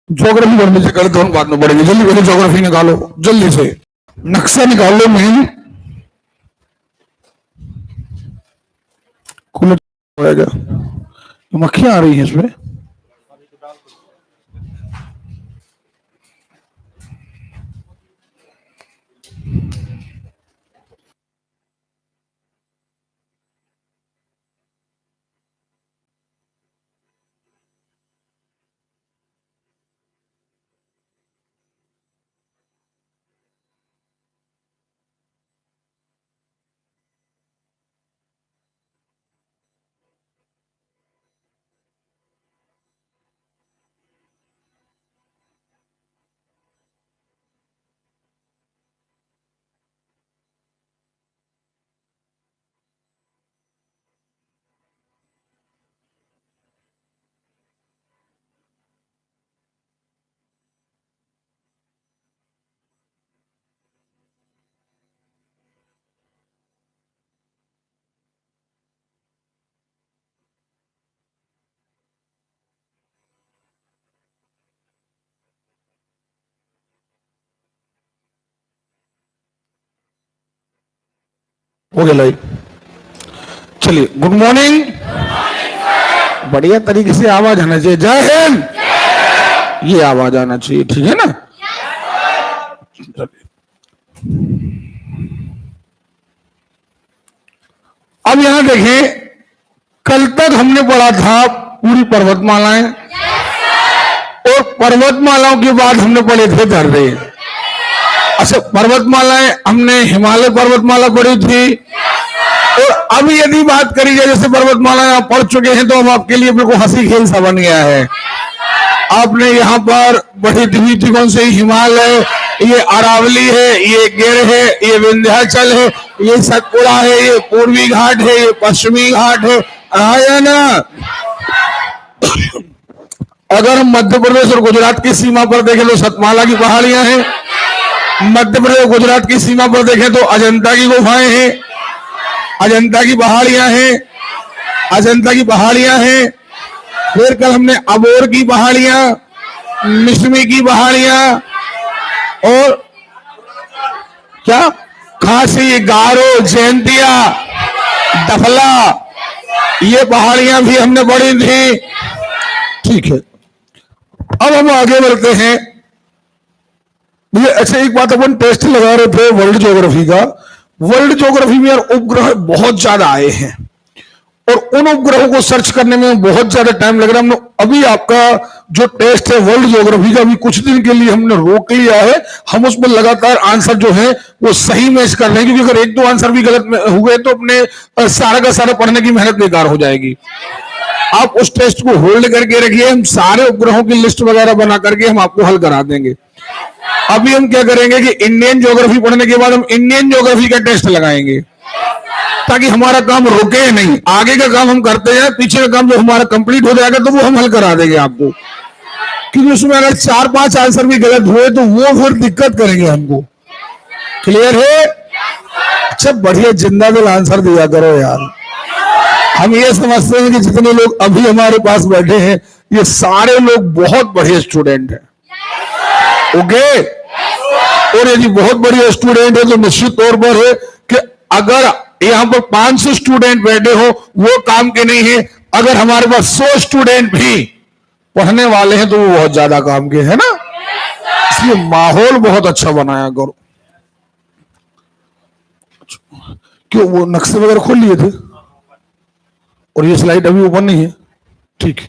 Geography पढ़ने से कल दोनों बाद में पड़ेगी। जल्दी पहले ज्योग्राफी निकालो, जल्दी से नक्शा निकालो। मेन कूलर पड़ेगा, मक्खियां आ रही हैं इसमें। हो गया लाइव। चलिए, गुड मॉर्निंग। बढ़िया तरीके से आवाज आना चाहिए। जय हिंद, ये आवाज आना चाहिए, ठीक है ना। अब यहां देखें, कल तक हमने पढ़ा था पूरी पर्वतमालाएं, और पर्वतमालाओं के बाद हमने पढ़े थे दर्रे। अच्छा, पर्वतमालाएं हमने हिमालय पर्वतमाला पढ़ी थी, और अब यदि बात करी जाए, जैसे पर्वतमालाएं आप पढ़ चुके हैं, तो अब आपके लिए बिल्कुल हंसी खेल सा बन गया है। आपने यहाँ पर बड़ी थी कौन से हिमालय, ये अरावली है, ये गिर है, ये विंध्याचल है, ये सतपुड़ा है, ये पूर्वी घाट है, ये पश्चिमी घाट है, आया ना। अगर हम मध्य प्रदेश और गुजरात की सीमा पर देखें तो सतमाला की पहाड़ियां हैं। मध्य प्रदेश गुजरात की सीमा पर देखें तो अजंता की गुफाएं हैं, अजंता की पहाड़ियां हैं, अजंता की पहाड़ियां हैं। फिर कल हमने अबोर की पहाड़ियां, मिश्मी की पहाड़ियां, और क्या खासी, गारो, जयंतिया, डफला, ये पहाड़ियां भी हमने पढ़ी थी। ठीक है, अब हम आगे बढ़ते हैं। ये अच्छा, एक बात, अपन टेस्ट लगा रहे थे वर्ल्ड ज्योग्राफी का। वर्ल्ड ज्योग्राफी में यार उपग्रह बहुत ज्यादा आए हैं, और उन उपग्रहों को सर्च करने में बहुत ज्यादा टाइम लग रहा है। हमने अभी आपका जो टेस्ट है वर्ल्ड ज्योग्राफी का, अभी कुछ दिन के लिए हमने रोक लिया है। हम उसमें लगातार आंसर जो है वो सही मैच कर रहे हैं, क्योंकि अगर एक दो आंसर भी गलत हुए तो अपने सारा का सारा पढ़ने की मेहनत बेकार हो जाएगी। आप उस टेस्ट को होल्ड करके रखिए, हम सारे उपग्रहों की लिस्ट वगैरह बना करके हम आपको हल करा देंगे। अभी हम क्या करेंगे कि इंडियन ज्योग्राफी पढ़ने के बाद हम इंडियन ज्योग्राफी का टेस्ट लगाएंगे, ताकि हमारा काम रुके नहीं। आगे का काम हम करते हैं, पीछे का काम जो हमारा कंप्लीट हो जाएगा तो वो हम हल करा देंगे आपको। क्योंकि उसमें अगर 4-5 आंसर भी गलत हुए तो वो फिर दिक्कत करेंगे हमको। क्लियर है? अच्छा, बढ़िया जिंदा दिल आंसर दिया करो यार। हम ये समझते हैं कि जितने लोग अभी हमारे पास बैठे हैं, ये सारे लोग बहुत बढ़िया स्टूडेंट हैं। ओके, और यदि बहुत बढ़िया स्टूडेंट है तो निश्चित तौर पर है कि अगर यहाँ पर 500 स्टूडेंट बैठे हो वो काम के नहीं है। अगर हमारे पास 100 स्टूडेंट भी पढ़ने वाले हैं तो वो बहुत ज्यादा काम के है ना। इसलिए माहौल बहुत अच्छा बनाया करो। क्यों, वो नक्शे वगैरह खोल लिए थे, और ये स्लाइड अभी ओपन नहीं है, ठीक है।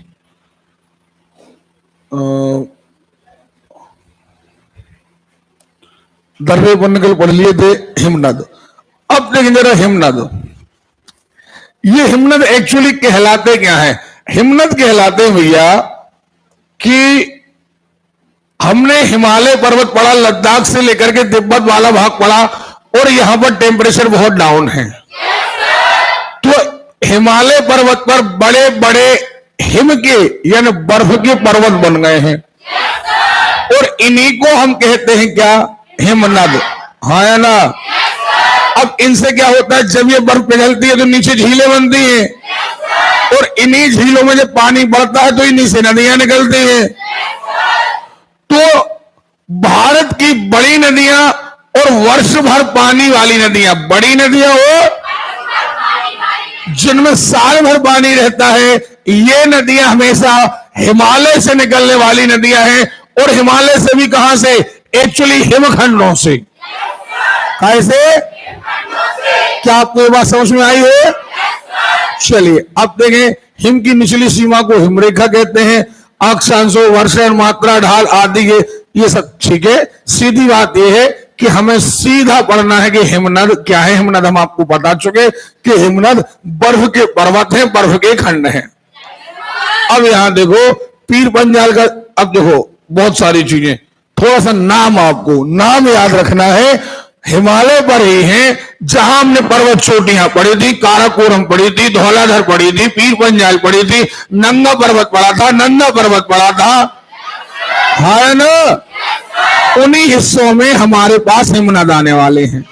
दर्रे पर निकल पढ़ लिए थे हिमनद। अब देखें जरा हिमनद, ये हिमनद एक्चुअली कहलाते क्या है? हिमनद कहलाते हैं भैया कि हमने हिमालय पर्वत पढ़ा, लद्दाख से लेकर के तिब्बत वाला भाग पढ़ा, और यहां पर टेम्परेचर बहुत डाउन है। तो हिमालय पर्वत पर बड़े बड़े हिम के यानी बर्फ के पर्वत बन गए हैं, और इन्हीं को हम कहते हैं क्या? हिमनद। हाँ या ना? अब इनसे क्या होता है, जब ये बर्फ पिघलती है तो नीचे झीलें बनती हैं, और इन्हीं झीलों में जब पानी बढ़ता है तो इन्हीं से नदियां निकलती हैं। की बड़ी नदियां और वर्ष भर पानी वाली नदियां, बड़ी नदियां वो जिनमें साल भर पानी रहता है, ये नदियां हमेशा हिमालय से निकलने वाली नदियां हैं। और हिमालय से भी कहां से? एक्चुअली हिमखंडों से। कैसे? क्या आपको ये बात समझ में आई है? चलिए अब देखें, हिम की निचली सीमा को हिमरेखा कहते हैं। अक्षांशों, वर्षण, मात्रा, ढाल आदि ये सब ठीक है। सीधी बात यह है कि हमें सीधा पढ़ना है कि हिमनद क्या है। हिमनद हम आपको बता चुके कि हिमनद बर्फ के पर्वत हैं, बर्फ के खंड हैं। अब यहां देखो पीर पंजाल का, अब देखो बहुत सारी चीजें, थोड़ा सा नाम आपको नाम याद रखना है। हिमालय पर ही है जहां हमने पर्वत चोटियां पढ़ी थी, काराकोरम पढ़ी थी, धौलाधर पढ़ी थी, पीर पंजाल पढ़ी थी, नंगा पर्वत पढ़ा था, नंदा पर्वत पढ़ा था, है ना? उन्हीं हिस्सों में हमारे पास हिमनद आने वाले हैं।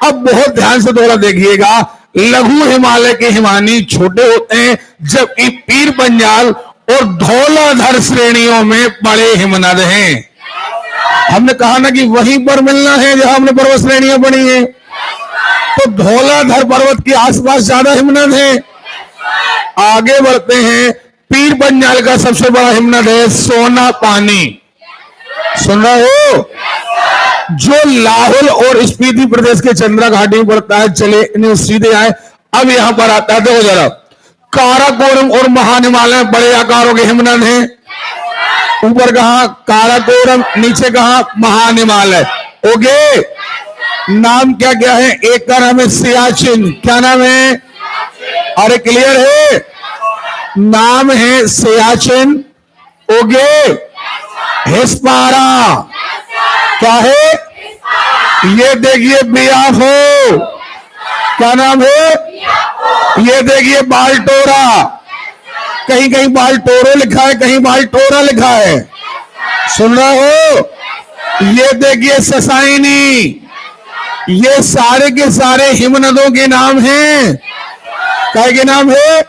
अब बहुत ध्यान से थोड़ा देखिएगा, लघु हिमालय के हिमानी छोटे होते हैं, जबकि पीर पंजाल और धौलाधर श्रेणियों में बड़े हिमनद हैं। हमने कहा ना कि वहीं पर मिलना है जहां हमने पर्वत श्रेणियां पढ़ी हैं। तो धौलाधर पर्वत के आसपास ज्यादा हिमनद है। आगे बढ़ते हैं, पीर पंजाल का सबसे बड़ा हिमनद है सोना पानी। सुन रहे हो? जो लाहौल और स्पीति प्रदेश के चंद्रा घाटी में पड़ता है। चले इन्हें सीधे आए, अब यहां पर आता है, देखो जरा, काराकोरम और महान हिमालय बड़े आकारों के हिमनद हैं। ऊपर कहा काराकोरम, नीचे कहा महान हिमालय। ओके, नाम क्या क्या है? एक का नाम है सियाचिन। क्या नाम है? अरे क्लियर है? नाम है सियाचिन। ओके, हिस्पारा क्या है? ये देखिए बियाफो। क्या नाम है? ये देखिए बाल्टोरा। कहीं कहीं बाल्टोरो लिखा है, कहीं बाल्टोरा लिखा है। सुन रहे हो? ये देखिए ससाइनी। ये सारे के सारे हिमनदों के नाम हैं। क्या के नाम है?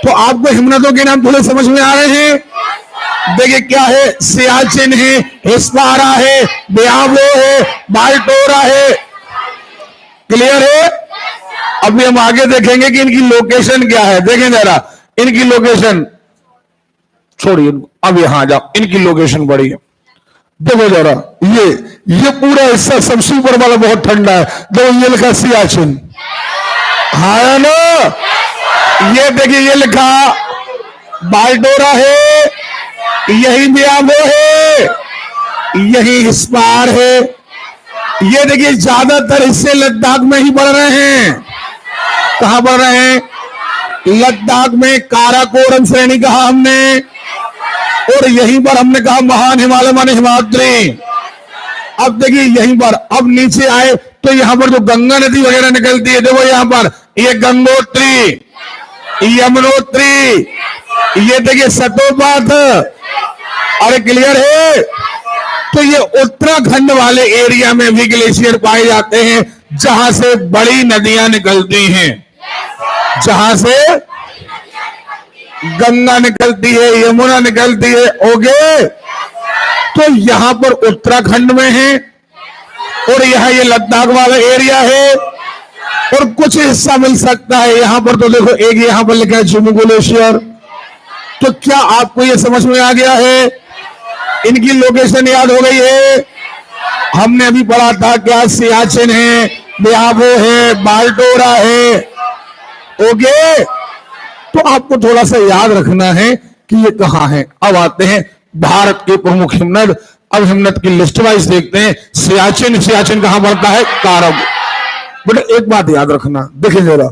तो आपको हिमनदों के नाम थोड़े समझ में आ रहे हैं? देखिए क्या है, सियाचिन है, हिस्पारा है, बियावो है, बाल्टोरा है। क्लियर है? अभी हम आगे देखेंगे कि इनकी लोकेशन क्या है। देखें जरा इनकी लोकेशन, छोड़िए अब यहां जाओ, इनकी लोकेशन बड़ी है। देखो जरा, ये पूरा हिस्सा सबसे ऊपर वाला बहुत ठंडा है। देखो ये लिखा सियाचिन, हाँ ना? ये देखिए ये लिखा बाल्टोरा है, यही बियावो है, यही हिस्पार है। ये देखिए ज्यादातर हिस्से लद्दाख में ही बढ़ रहे हैं। कहां बढ़ रहे हैं? लद्दाख में काराकोरम श्रेणी कहा हमने, और यहीं पर हमने कहा महान हिमालय माने हिमाद्री। अब देखिए यहीं पर, अब नीचे आए तो यहां पर जो गंगा नदी वगैरह निकलती है, देखो यहां पर ये गंगोत्री, यमुनोत्री, ये देखिए सतोपात। अरे क्लियर है? तो ये उत्तराखंड वाले एरिया में भी ग्लेशियर पाए जाते हैं, जहां से बड़ी नदियां निकलती हैं, जहां से गंगा निकलती है, यमुना निकलती है। ओके, तो यहां पर उत्तराखंड में है, और यहां ये लद्दाख वाला एरिया है, और कुछ हिस्सा मिल सकता है यहां पर। तो देखो एक यहां पर लिखा है जुमू ग्लेशियर। तो क्या आपको ये समझ में आ गया है? इनकी लोकेशन याद हो गई है? हमने अभी पढ़ा था क्या, सियाचिन है, बियावो है, बाल्टोरा है। ओके, तो आपको थोड़ा सा याद रखना है कि ये कहां है। अब आते हैं भारत के प्रमुख हिमनद। अब हिमनद की लिस्ट वाइज देखते हैं। सियाचिन, सियाचिन कहां पड़ता है? कारगिल। बट एक बात याद रखना, देखिए जरा,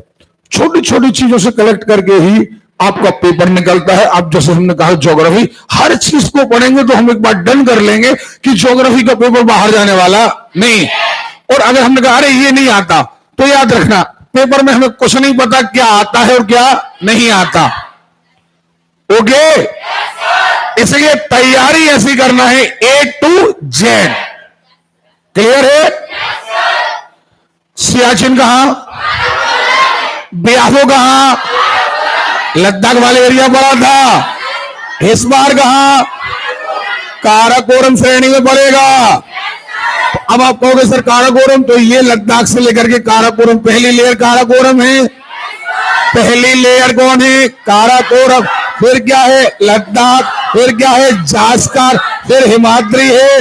छोटी छोटी चीजों से कलेक्ट करके ही आपका पेपर निकलता है। अब जैसे हमने कहा ज्योग्राफी, हर चीज को पढ़ेंगे तो हम एक बार डन कर लेंगे कि ज्योग्राफी का पेपर बाहर जाने वाला नहीं। और अगर हमने कहा अरे ये नहीं आता, तो याद रखना पेपर में हमें कुछ नहीं पता क्या आता है और क्या नहीं आता। ओके, इसलिए तैयारी ऐसी करना है A to Z। क्लियर है? सियाचिन कहां? बियाफो कहां? लद्दाख वाले एरिया पड़ा था। हिस्पार कहां? काराकोरम श्रेणी में पड़ेगा। अब आप कहोगे सर काराकोरम, तो ये लद्दाख से लेकर के काराकोरम पहली लेयर काराकोरम है। पहली लेयर कौन है? काराकोरम। फिर क्या है? लद्दाख। फिर क्या है? जास्कर। फिर हिमाद्री है।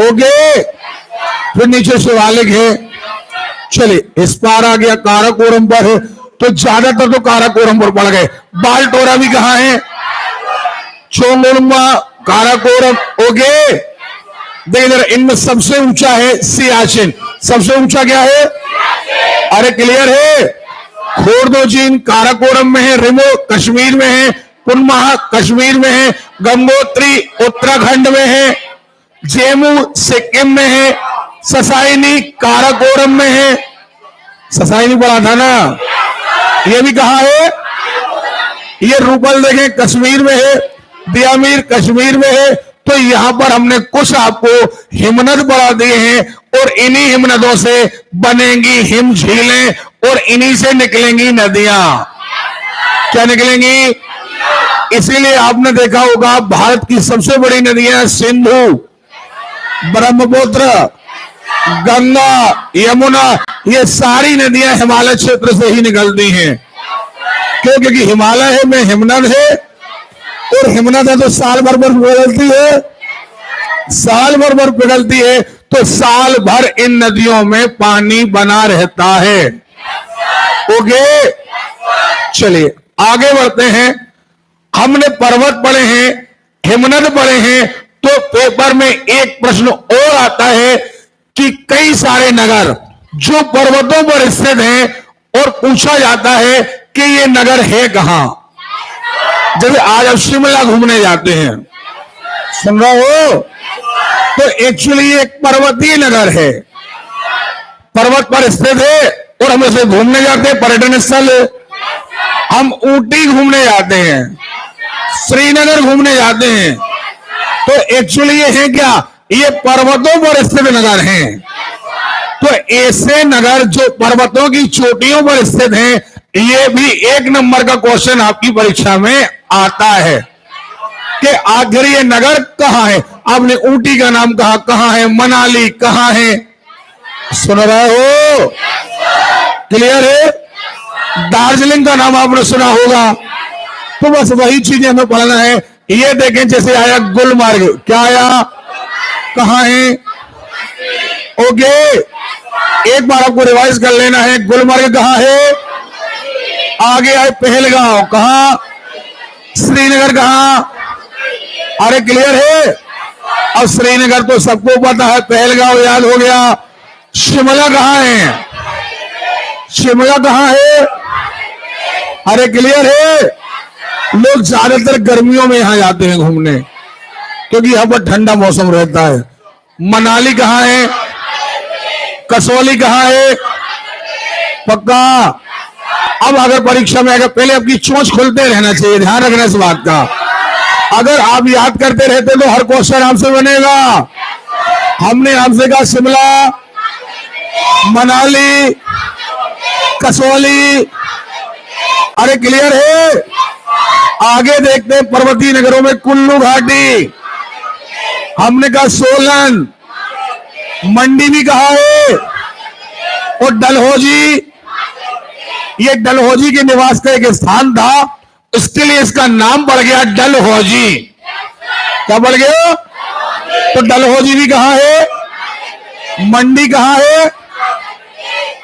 ओके, फिर नीचे शिवालिक है। चलिए इस पार आ गया, काराकोरम पर है, तो ज्यादातर तो काराकोरम पर पड़ गए। बालटोरा भी कहां है? चोंगुलमा, काराकोरम। ओके, देखिए इनमें सबसे ऊंचा है सियाचिन। सबसे ऊंचा क्या है? अरे क्लियर है? खोरदोजिन काराकोरम में है, रिमो कश्मीर में है, पुनमहा कश्मीर में है, गंगोत्री उत्तराखंड में है, जेमू सिक्किम में है, ससाइनी काराकोरम में है। ससाइनी पढ़ा था ना, ये भी कहा है? ये रूपल देखें कश्मीर में है, दियामीर कश्मीर में है। तो यहां पर हमने कुछ आपको हिमनद बढ़ा दिए हैं, और इन्हीं हिमनदों से बनेंगी हिम झीलें, और इन्हीं से निकलेंगी नदियां। क्या निकलेंगी? इसीलिए आपने देखा होगा भारत की सबसे बड़ी नदियां सिंधु, ब्रह्मपुत्र, गंगा, यमुना, ये सारी नदियां हिमालय क्षेत्र से ही निकलती हैं। क्यों? क्योंकि हिमालय में हिमनद है, और हिमनद है तो साल भर बर्फ पिघलती है। साल भर बर्फ पिघलती है तो साल भर इन नदियों में पानी बना रहता है। ओके, चलिए आगे बढ़ते हैं। हमने पर्वत पढ़े हैं, हिमनद पढ़े हैं, तो पेपर में एक प्रश्न और आता है कि कई सारे नगर जो पर्वतों पर स्थित हैं, और पूछा जाता है कि ये नगर है कहां। जैसे आज आप शिमला घूमने जाते हैं, सुन रहे हो, तो एक्चुअली एक पर्वतीय नगर है, पर्वत पर स्थित है, और हम इसे घूमने जाते हैं, पर्यटन स्थल है। हम ऊटी घूमने जाते हैं, श्रीनगर घूमने जाते हैं, तो एक्चुअली ये है क्या? ये पर्वतों पर स्थित नगर हैं। तो ऐसे नगर जो पर्वतों की चोटियों पर स्थित हैं, ये भी एक नंबर का क्वेश्चन आपकी परीक्षा में आता है कि आखिर ये नगर कहां है। आपने ऊटी का नाम कहा, कहां है? मनाली कहां है? सुन रहे हो? क्लियर है? दार्जिलिंग का नाम आपने सुना होगा। तो बस वही चीजें हमें पढ़ना है। ये देखें, जैसे आया गुलमर्ग, क्या आया? कहां है? ओके, एक बार आपको रिवाइज कर लेना है। गुलमर्ग कहां है? आगे आए पहलगांव, कहां? श्रीनगर कहां? अरे क्लियर है? अब श्रीनगर तो सबको पता है, पहलगांव याद हो गया। शिमला कहां है? शिमला कहां है? अरे क्लियर है? लोग ज्यादातर गर्मियों में यहां जाते हैं घूमने, क्योंकि यहां पर ठंडा मौसम रहता है। मनाली कहां है? कसौली कहां है? पक्का? अब अगर परीक्षा में अगर पहले आपकी चोंच खोलते रहना चाहिए, ध्यान रखना इस बात का। अगर आप याद करते रहते तो हर क्वेश्चन आपसे बनेगा। हमने आपसे कहा शिमला, मनाली, कसौली, अरे क्लियर है? आगे देखते हैं पर्वतीय नगरों में कुल्लू घाटी, हमने कहा सोलन, मंडी भी कहा है, और डलहौजी। ये डलहौजी के निवास का एक स्थान था, इसके लिए इसका नाम पड़ गया डलहौजी। क्या पड़ गया? तो डलहौजी भी कहां है? मंडी कहां है?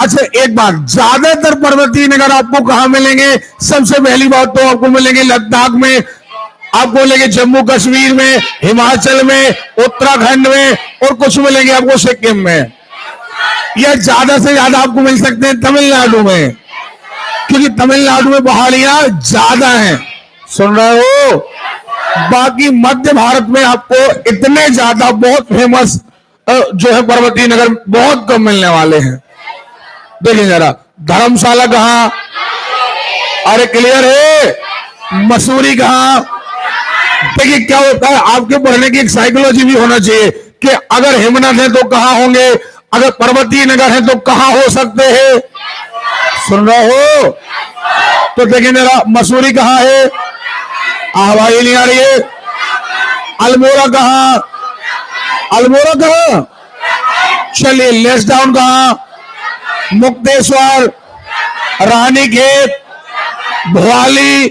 अच्छा एक बात, ज्यादातर पर्वतीय नगर आपको कहां मिलेंगे? सबसे पहली बात तो आपको मिलेंगे लद्दाख में, आपको मिलेंगे जम्मू कश्मीर में, हिमाचल में, उत्तराखंड में, और कुछ मिलेंगे आपको सिक्किम में। यह ज्यादा से ज्यादा आपको मिल सकते हैं तमिलनाडु में, क्योंकि तमिलनाडु में पहाड़ियां ज्यादा हैं। सुन रहे हो? बाकी मध्य भारत में आपको इतने ज्यादा बहुत फेमस जो है पर्वतीय नगर बहुत कम मिलने वाले हैं। देखिए जरा, धर्मशाला कहां? अरे क्लियर है? मसूरी कहां? देखिए क्या होता है, आपके पढ़ने की एक साइकोलॉजी भी होना चाहिए कि अगर हिमनद है तो कहां होंगे, अगर पर्वतीय नगर है तो कहां हो सकते हैं। सुन रहे हो? तो देखिए जरा, मसूरी कहां है? आवाज ही नहीं आ रही है। अल्मोड़ा कहां? अल्मोड़ा कहां? चलिए लेस डाउन कहां? मुक्तेश्वर, रानीखेत, भोपाली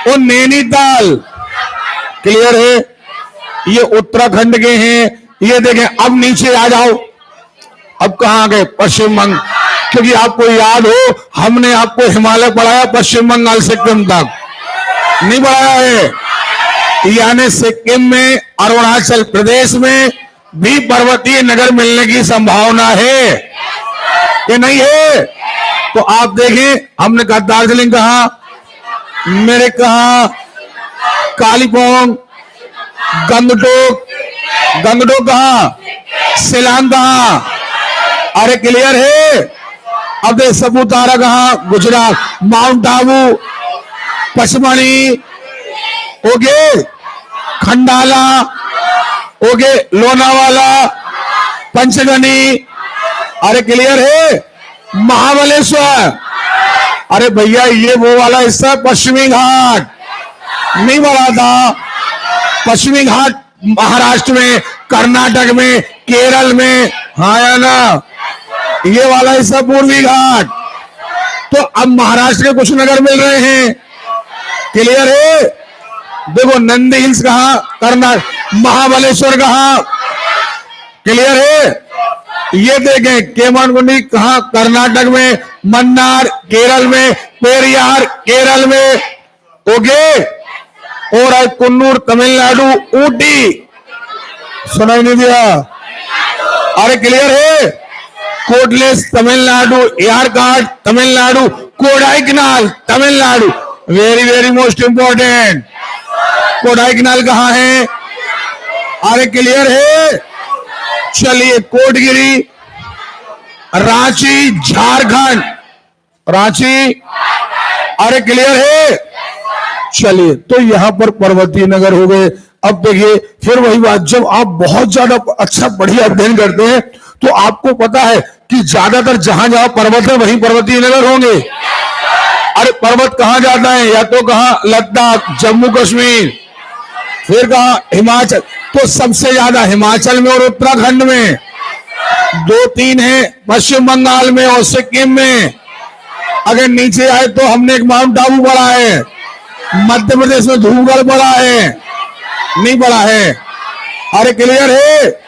और नैनीताल। क्लियर है? ये उत्तराखंड के हैं। ये देखें, अब नीचे आ जाओ। अब कहां गए? पश्चिम बंगाल। क्योंकि आपको याद हो, हमने आपको हिमालय पढ़ाया पश्चिम बंगाल सिक्किम तक, नहीं पढ़ाया है। यानी सिक्किम में, अरुणाचल प्रदेश में भी पर्वतीय नगर मिलने की संभावना है कि नहीं है? तो आप देखें, हमने कहा दार्जिलिंग कहां, मेरे कहां, कालीपोंग, गंगटोक, गंगटोक कहां, शिलांग कहां। अरे क्लियर है? अब देख सापुतारा कहां, Gujarat, mount Abu, Pachmarhi, okay, Khandala, okay, Lonavala, Panchgani. अरे क्लियर है? महाबलेश्वर। अरे भैया ये वो वाला हिस्सा पश्चिमी घाट नहीं बढ़ा था। पश्चिमी घाट महाराष्ट्र में, कर्नाटक में, केरल में, हाँ या ना? ये वाला हिस्सा पूर्वी घाट। तो अब महाराष्ट्र के कुछ नगर मिल रहे हैं। क्लियर है? देखो नंदी हिल्स कहां, कर्नाटक, महाबलेश्वर कहां। क्लियर है? ये देखें केमानगुंडी कहां, कर्नाटक में, मन्नार केरल में, पेरियार केरल में, ओके, और कुन्नूर तमिलनाडु, ऊटी सुनाई नहीं दिया। अरे क्लियर है? कोटलेस Tamil Nadu, Yercaud Tamil Nadu, Kodaikanal Tamil Nadu. Very very most important. Kodaikanal कहां है? अरे क्लियर है? चलिए कोटगिरी, रांची, झारखंड, रांची। अरे क्लियर है? चलिए, तो यहां पर पर्वतीय नगर हो गए। अब देखिए फिर वही बात, जब आप बहुत ज्यादा अच्छा बढ़िया अध्ययन करते हैं तो आपको पता है कि ज्यादातर जहां जहां पर्वत है वहीं पर्वतीय नगर होंगे। अरे पर्वत कहां जाता है? या तो कहां, लद्दाख, जम्मू कश्मीर, फिर कहां, हिमाचल। तो सबसे ज्यादा हिमाचल में और उत्तराखंड में, 2-3 है पश्चिम बंगाल में और सिक्किम में। अगर नीचे आए तो हमने एक माउंट आबू पढ़ा है, मध्य प्रदेश में धूपगढ़ पढ़ा है, नहीं पढ़ा है। अरे क्लियर है?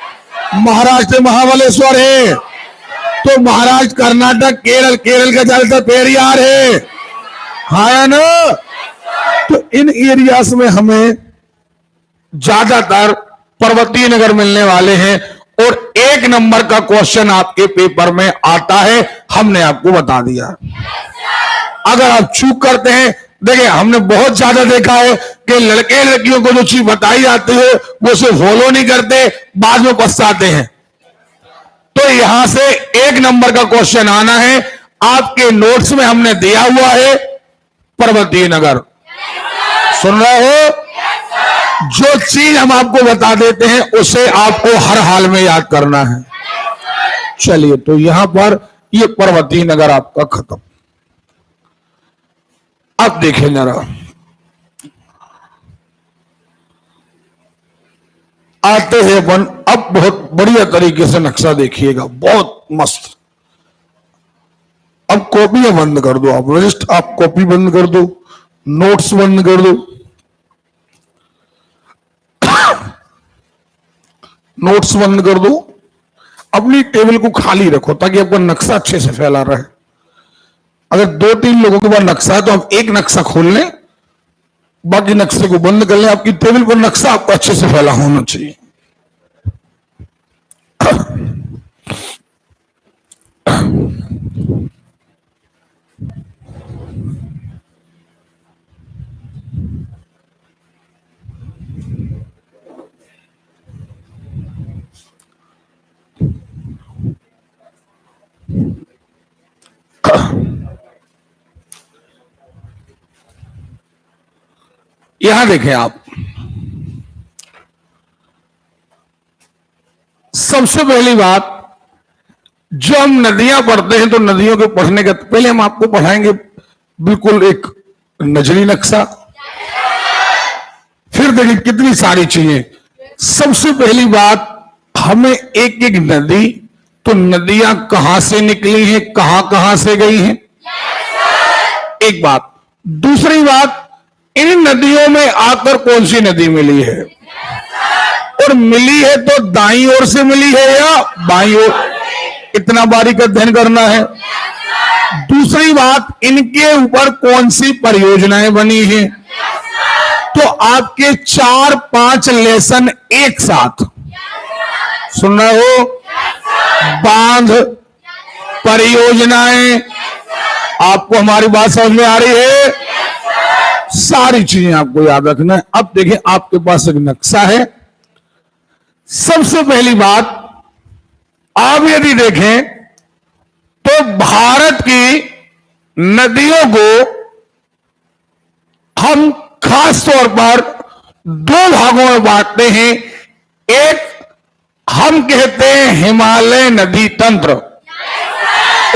महाराष्ट्र महाबलेश्वर है। तो महाराष्ट्र, कर्नाटक, केरल, केरल का ज्यादातर पेरियार है, हाँ या ना? तो इन एरियाज में हमें ज्यादातर पर्वतीय नगर मिलने वाले हैं। और 1 नंबर का क्वेश्चन आपके पेपर में आता है, हमने आपको बता दिया। अगर आप चूक करते हैं, देखिए हमने बहुत ज्यादा देखा है कि लड़के लड़कियों को जो चीज बताई जाती है वो उसे फॉलो नहीं करते, बाद में पछताते हैं। तो यहां से 1 नंबर का क्वेश्चन आना है। आपके नोट्स में हमने दिया हुआ है पर्वतीय नगर, सुन रहे हो? जो चीज हम आपको बता देते हैं उसे आपको हर हाल में याद करना है। चलिए, तो यहां पर ये पर्वतीय नगर आपका खत्म। अब देखें जरा, आते हैं अपन अब बहुत बढ़िया तरीके से नक्शा देखिएगा, बहुत मस्त। अब कॉपियां बंद कर दो, आप रजिस्टर, आप कॉपी बंद कर दो, नोट्स बंद कर दो, नोट्स बंद कर दो, अपनी टेबल को खाली रखो ताकि आपका नक्शा अच्छे से फैला रहे। अगर 2-3 लोगों के पास नक्शा है तो आप एक नक्शा खोल लें, बाकी नक्शे को बंद कर लें। आपकी टेबल पर नक्शा आपका अच्छे से फैला होना चाहिए। यहां देखें आप, सबसे पहली बात, जो हम नदियां पढ़ते हैं तो नदियों के पढ़ने के पहले हम आपको पढ़ाएंगे बिल्कुल एक नजरी नक्शा। देखिए कितनी सारी चीजें। सबसे पहली बात, हमें एक एक नदी, तो नदियां कहां से निकली हैं, कहां कहां से गई हैं, एक बात। दूसरी बात, इन नदियों में आकर कौन सी नदी मिली है, और मिली है तो दाईं ओर से मिली है या बाईं ओर, इतना बारीक अध्ययन करना है। दूसरी बात, इनके ऊपर कौन सी परियोजनाएं बनी हैं, तो आपके 4-5 लेसन एक साथ सुन रहे हो। बांध, परियोजनाएं, आपको हमारी बात समझ में आ रही है, सारी चीजें आपको याद रखना है। अब देखिए, आपके पास एक नक्शा है। सबसे पहली बात, आप यदि देखें तो भारत की नदियों को हम खास तौर पर 2 भागों में बांटते हैं। एक हम कहते हैं हिमालय नदी तंत्र,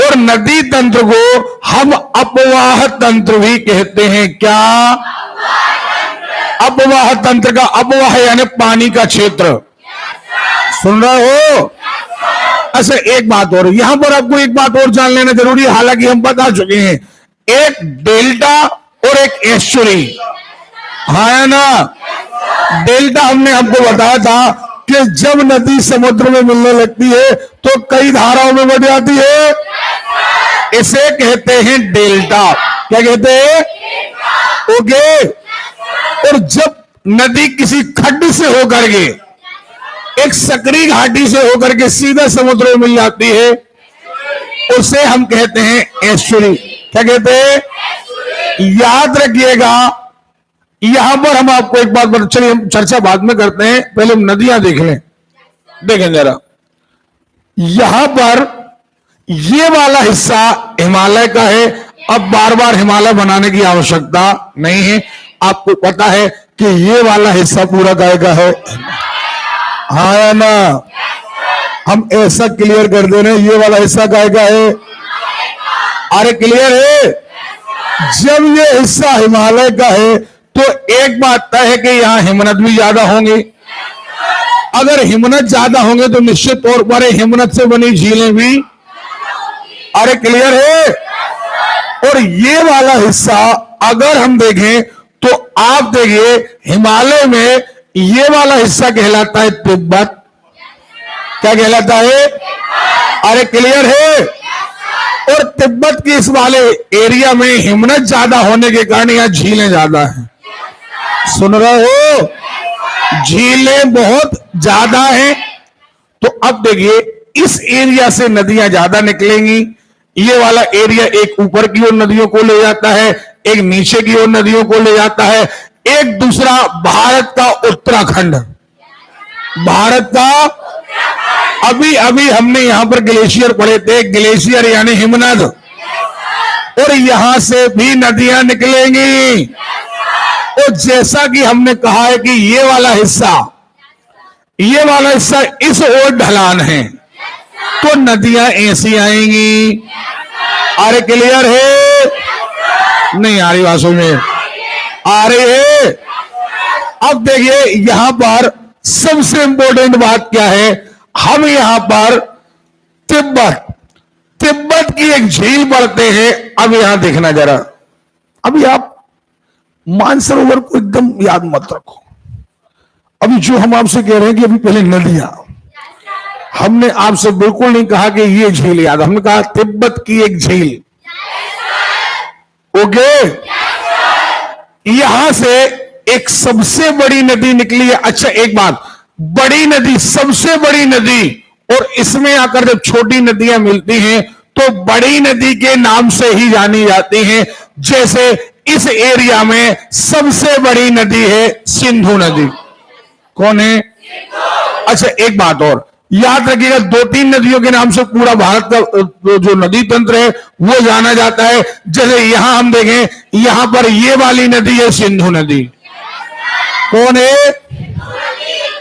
और नदी तंत्र को हम अपवाह तंत्र भी कहते हैं। क्या? अपवाह तंत्र का अपवाह यानी पानी का क्षेत्र, सुन रहे हो। अच्छा, एक बात और, यहां पर आपको एक बात और जान लेना जरूरी है, हालांकि हम बता चुके हैं। एक डेल्टा और एक एस्चुरी, है ना। डेल्टा हमने आपको बताया था कि जब नदी समुद्र में मिलने लगती है तो कई धाराओं में बढ़ जाती है, इसे कहते हैं डेल्टा। क्या कहते हैं? ओके। और जब नदी किसी खड्ड से होकर के, एक सकरी घाटी से होकर के सीधा समुद्र में मिल जाती है, उसे हम कहते हैं एस्चुरी। क्या कहते हैं? याद रखिएगा। यहां पर हम आपको एक बात, चलिए हम चर्चा बाद में करते हैं, पहले हम नदियां देख लें। देखें जरा, यहां पर ये वाला हिस्सा हिमालय का है। अब बार बार हिमालय बनाने की आवश्यकता नहीं है, आपको पता है कि ये वाला हिस्सा पूरा गाय का है, हाँ ना। हम ऐसा क्लियर कर दे रहे हैं, ये वाला हिस्सा गाय का है। अरे क्लियर है। जब ये हिस्सा हिमालय का है तो एक बात तय है कि यहां हिमनद भी ज्यादा होंगे। अगर हिमनद ज्यादा होंगे तो निश्चित तौर पर हिमनद से बनी झीलें भी, अरे क्लियर है। और ये वाला हिस्सा अगर हम देखें तो आप देखिए, हिमालय में ये वाला हिस्सा कहलाता है तिब्बत। क्या कहलाता है? अरे क्लियर है। और तिब्बत के इस वाले एरिया में हिमनद ज्यादा होने के कारण यहां झीलें ज्यादा हैं, सुन रहे हो। झीलें बहुत ज्यादा हैं। तो अब देखिए, इस एरिया से नदियां ज्यादा निकलेंगी। ये वाला एरिया एक ऊपर की ओर नदियों को ले जाता है, एक नीचे की ओर नदियों को ले जाता है। एक दूसरा भारत का उत्तराखंड, भारत का, अभी अभी हमने यहां पर ग्लेशियर पढ़े थे, ग्लेशियर यानी हिमनद, और यहां से भी नदियां निकलेंगी। और जैसा कि हमने कहा है कि ये वाला हिस्सा इस ओर ढलान है, तो नदियां ऐसी आएंगी। अरे क्लियर है? नहीं आ रही बात में? आ रही है। अब देखिए, यहां पर सबसे इंपॉर्टेंट बात क्या है, हम यहां पर तिब्बत की एक झील पढ़ते हैं। अब यहां देखना जरा, अभी आप मानसरोवर को एकदम याद मत रखो। अभी जो हम आपसे कह रहे हैं कि अभी पहले नदियां, हमने आपसे बिल्कुल नहीं कहा कि ये झील याद, हमने कहा तिब्बत की एक झील। ओके। यहां से एक सबसे बड़ी नदी निकली है। अच्छा एक बात, बड़ी नदी, सबसे बड़ी नदी, और इसमें आकर जब छोटी नदियां मिलती हैं तो बड़ी नदी के नाम से ही जानी जाती हैं। जैसे इस एरिया में सबसे बड़ी नदी है सिंधु नदी। कौन है? अच्छा एक बात और याद रखिएगा, 2-3 नदियों के नाम से पूरा भारत का जो नदी तंत्र है वो जाना जाता है। जैसे यहां हम देखें, यहां पर ये वाली नदी है सिंधु नदी। कौन है?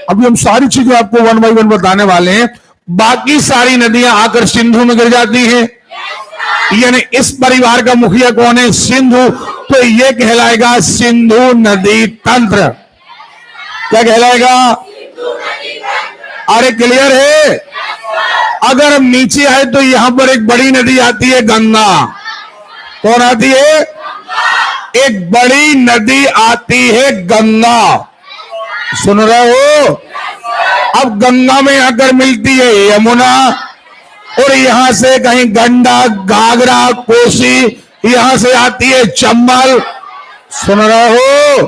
अभी हम सारी चीजें आपको 1 बाय 1 बताने वाले हैं। बाकी सारी नदियां आकर सिंधु में गिर जाती हैं। यानी इस परिवार का मुखिया कौन है? सिंधु। तो ये कहलाएगा सिंधु नदी तंत्र। क्या कहलाएगा? अरे क्लियर है? अगर हम नीचे आए तो यहां पर एक बड़ी नदी आती है, गंगा। कौन आती है? एक बड़ी नदी आती है, गंगा। सुन रहे हो? अब गंगा में आकर मिलती है यमुना, और यहां से कहीं गंडा, घाघरा, कोसी, यहां से आती है चंबल। सुन रहे हो?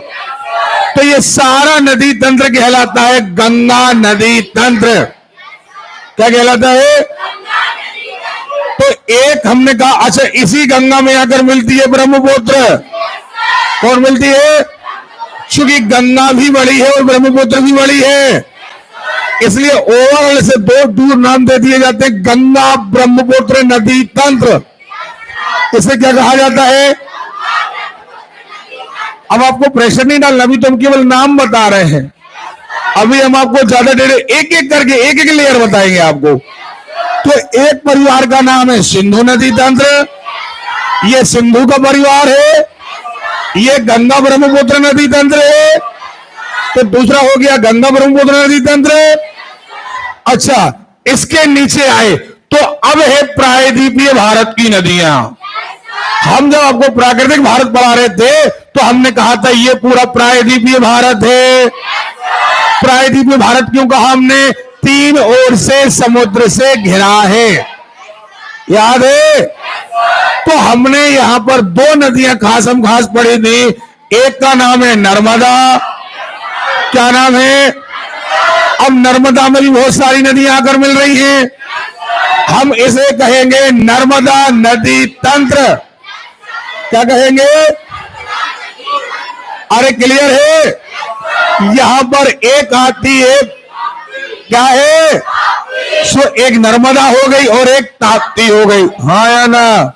तो ये सारा नदी तंत्र कहलाता है गंगा नदी तंत्र। क्या कहलाता है? तो एक हमने कहा, अच्छा इसी गंगा में आकर मिलती है ब्रह्मपुत्र। कौन मिलती है? क्योंकि गंगा भी बड़ी है और ब्रह्मपुत्र भी बड़ी है, इसलिए ओवरऑल से दो दूर नाम दे दिए जाते हैं, गंगा ब्रह्मपुत्र नदी तंत्र। इसे क्या कहा जाता है? अब आपको प्रेशर नहीं डालना, अभी तो हम केवल नाम बता रहे हैं। अभी हम आपको ज्यादा देर एक एक करके एक एक लेयर बताएंगे आपको। तो एक परिवार का नाम है सिंधु नदी तंत्र, ये सिंधु का परिवार है। ये गंगा ब्रह्मपुत्र नदी तंत्र है। तो दूसरा हो गया गंगा ब्रह्मपुत्र नदी तंत्र। अच्छा, इसके नीचे आए तो अब है प्रायद्वीपीय भारत की नदियां। हम जब आपको प्राकृतिक भारत पढ़ा रहे थे तो हमने कहा था ये पूरा प्रायद्वीपीय भारत है। प्रायद्वीपीय भारत क्यों कहा हमने? तीन ओर से समुद्र से घिरा है, याद है? तो हमने यहां पर दो नदियां खास पढ़ी थी। एक का नाम है नर्मदा। क्या नाम है? अब नर्मदा में भी बहुत सारी नदियां आकर मिल रही हैं, हम इसे कहेंगे नर्मदा नदी तंत्र। क्या कहेंगे? अरे क्लियर है? यहां पर एक आती है, क्या है? सो एक नर्मदा हो गई और एक ताप्ती हो गई, हाँ या ना?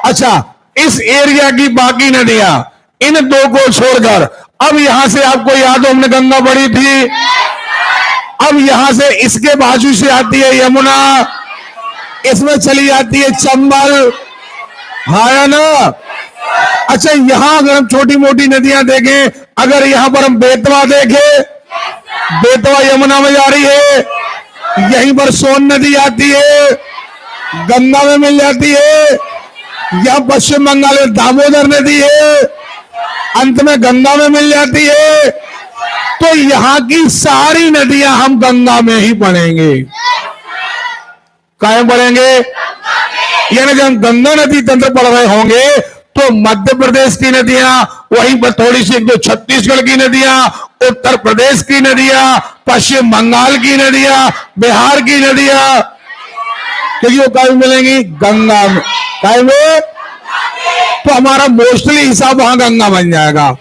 अच्छा, इस एरिया की बाकी नदियां इन दो को छोड़कर, अब यहां से आपको याद हो हमने गंगा पढ़ी थी, अब यहां से इसके बाजू से आती है यमुना, इसमें चली जाती है चंबल, हाँ या ना? अच्छा, यहां अगर हम छोटी मोटी नदियां देखें, अगर यहां पर हम बेतवा देखें, बेतवा यमुना में जा रही है। यहीं पर सोन नदी आती है, गंगा में मिल जाती है। यहां पश्चिम बंगाल में दामोदर नदी है, अंत में गंगा में मिल जाती है। तो यहां की सारी नदियां हम गंगा में ही पढ़ेंगे। काहे पढ़ेंगे? यानी जब हम गंगा नदी तंत्र पढ़ रहे होंगे तो मध्य प्रदेश की नदियां, वहीं पर थोड़ी सी जो छत्तीसगढ़ की नदियां, उत्तर प्रदेश की नदियां, पश्चिम बंगाल की नदियां, बिहार की नदियां, क्योंकि वो कहीं मिलेंगी गंगा में। कहीं में? तो हमारा मोस्टली हिसाब वहां गंगा बन जाएगा।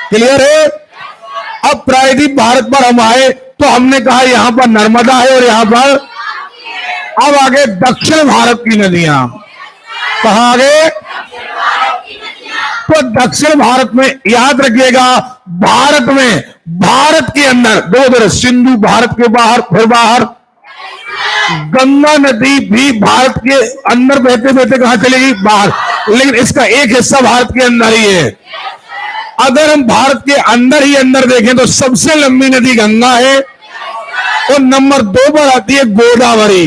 क्लियर है? अब प्रायद्वीप भारत पर हम आए तो हमने कहा यहां पर नर्मदा है और यहां पर, अब आगे दक्षिण भारत की नदियां। कहां आगे? तो दक्षिण भारत में याद रखिएगा, भारत में, भारत के अंदर दो तरह, सिंधु भारत के बाहर, फिर बाहर, गंगा नदी भी भारत के अंदर बहते बहते कहां चलेगी? बाहर। लेकिन इसका एक हिस्सा भारत के अंदर ही है। अगर हम भारत के अंदर ही अंदर देखें तो सबसे लंबी नदी गंगा है और नंबर 2 पर आती है गोदावरी।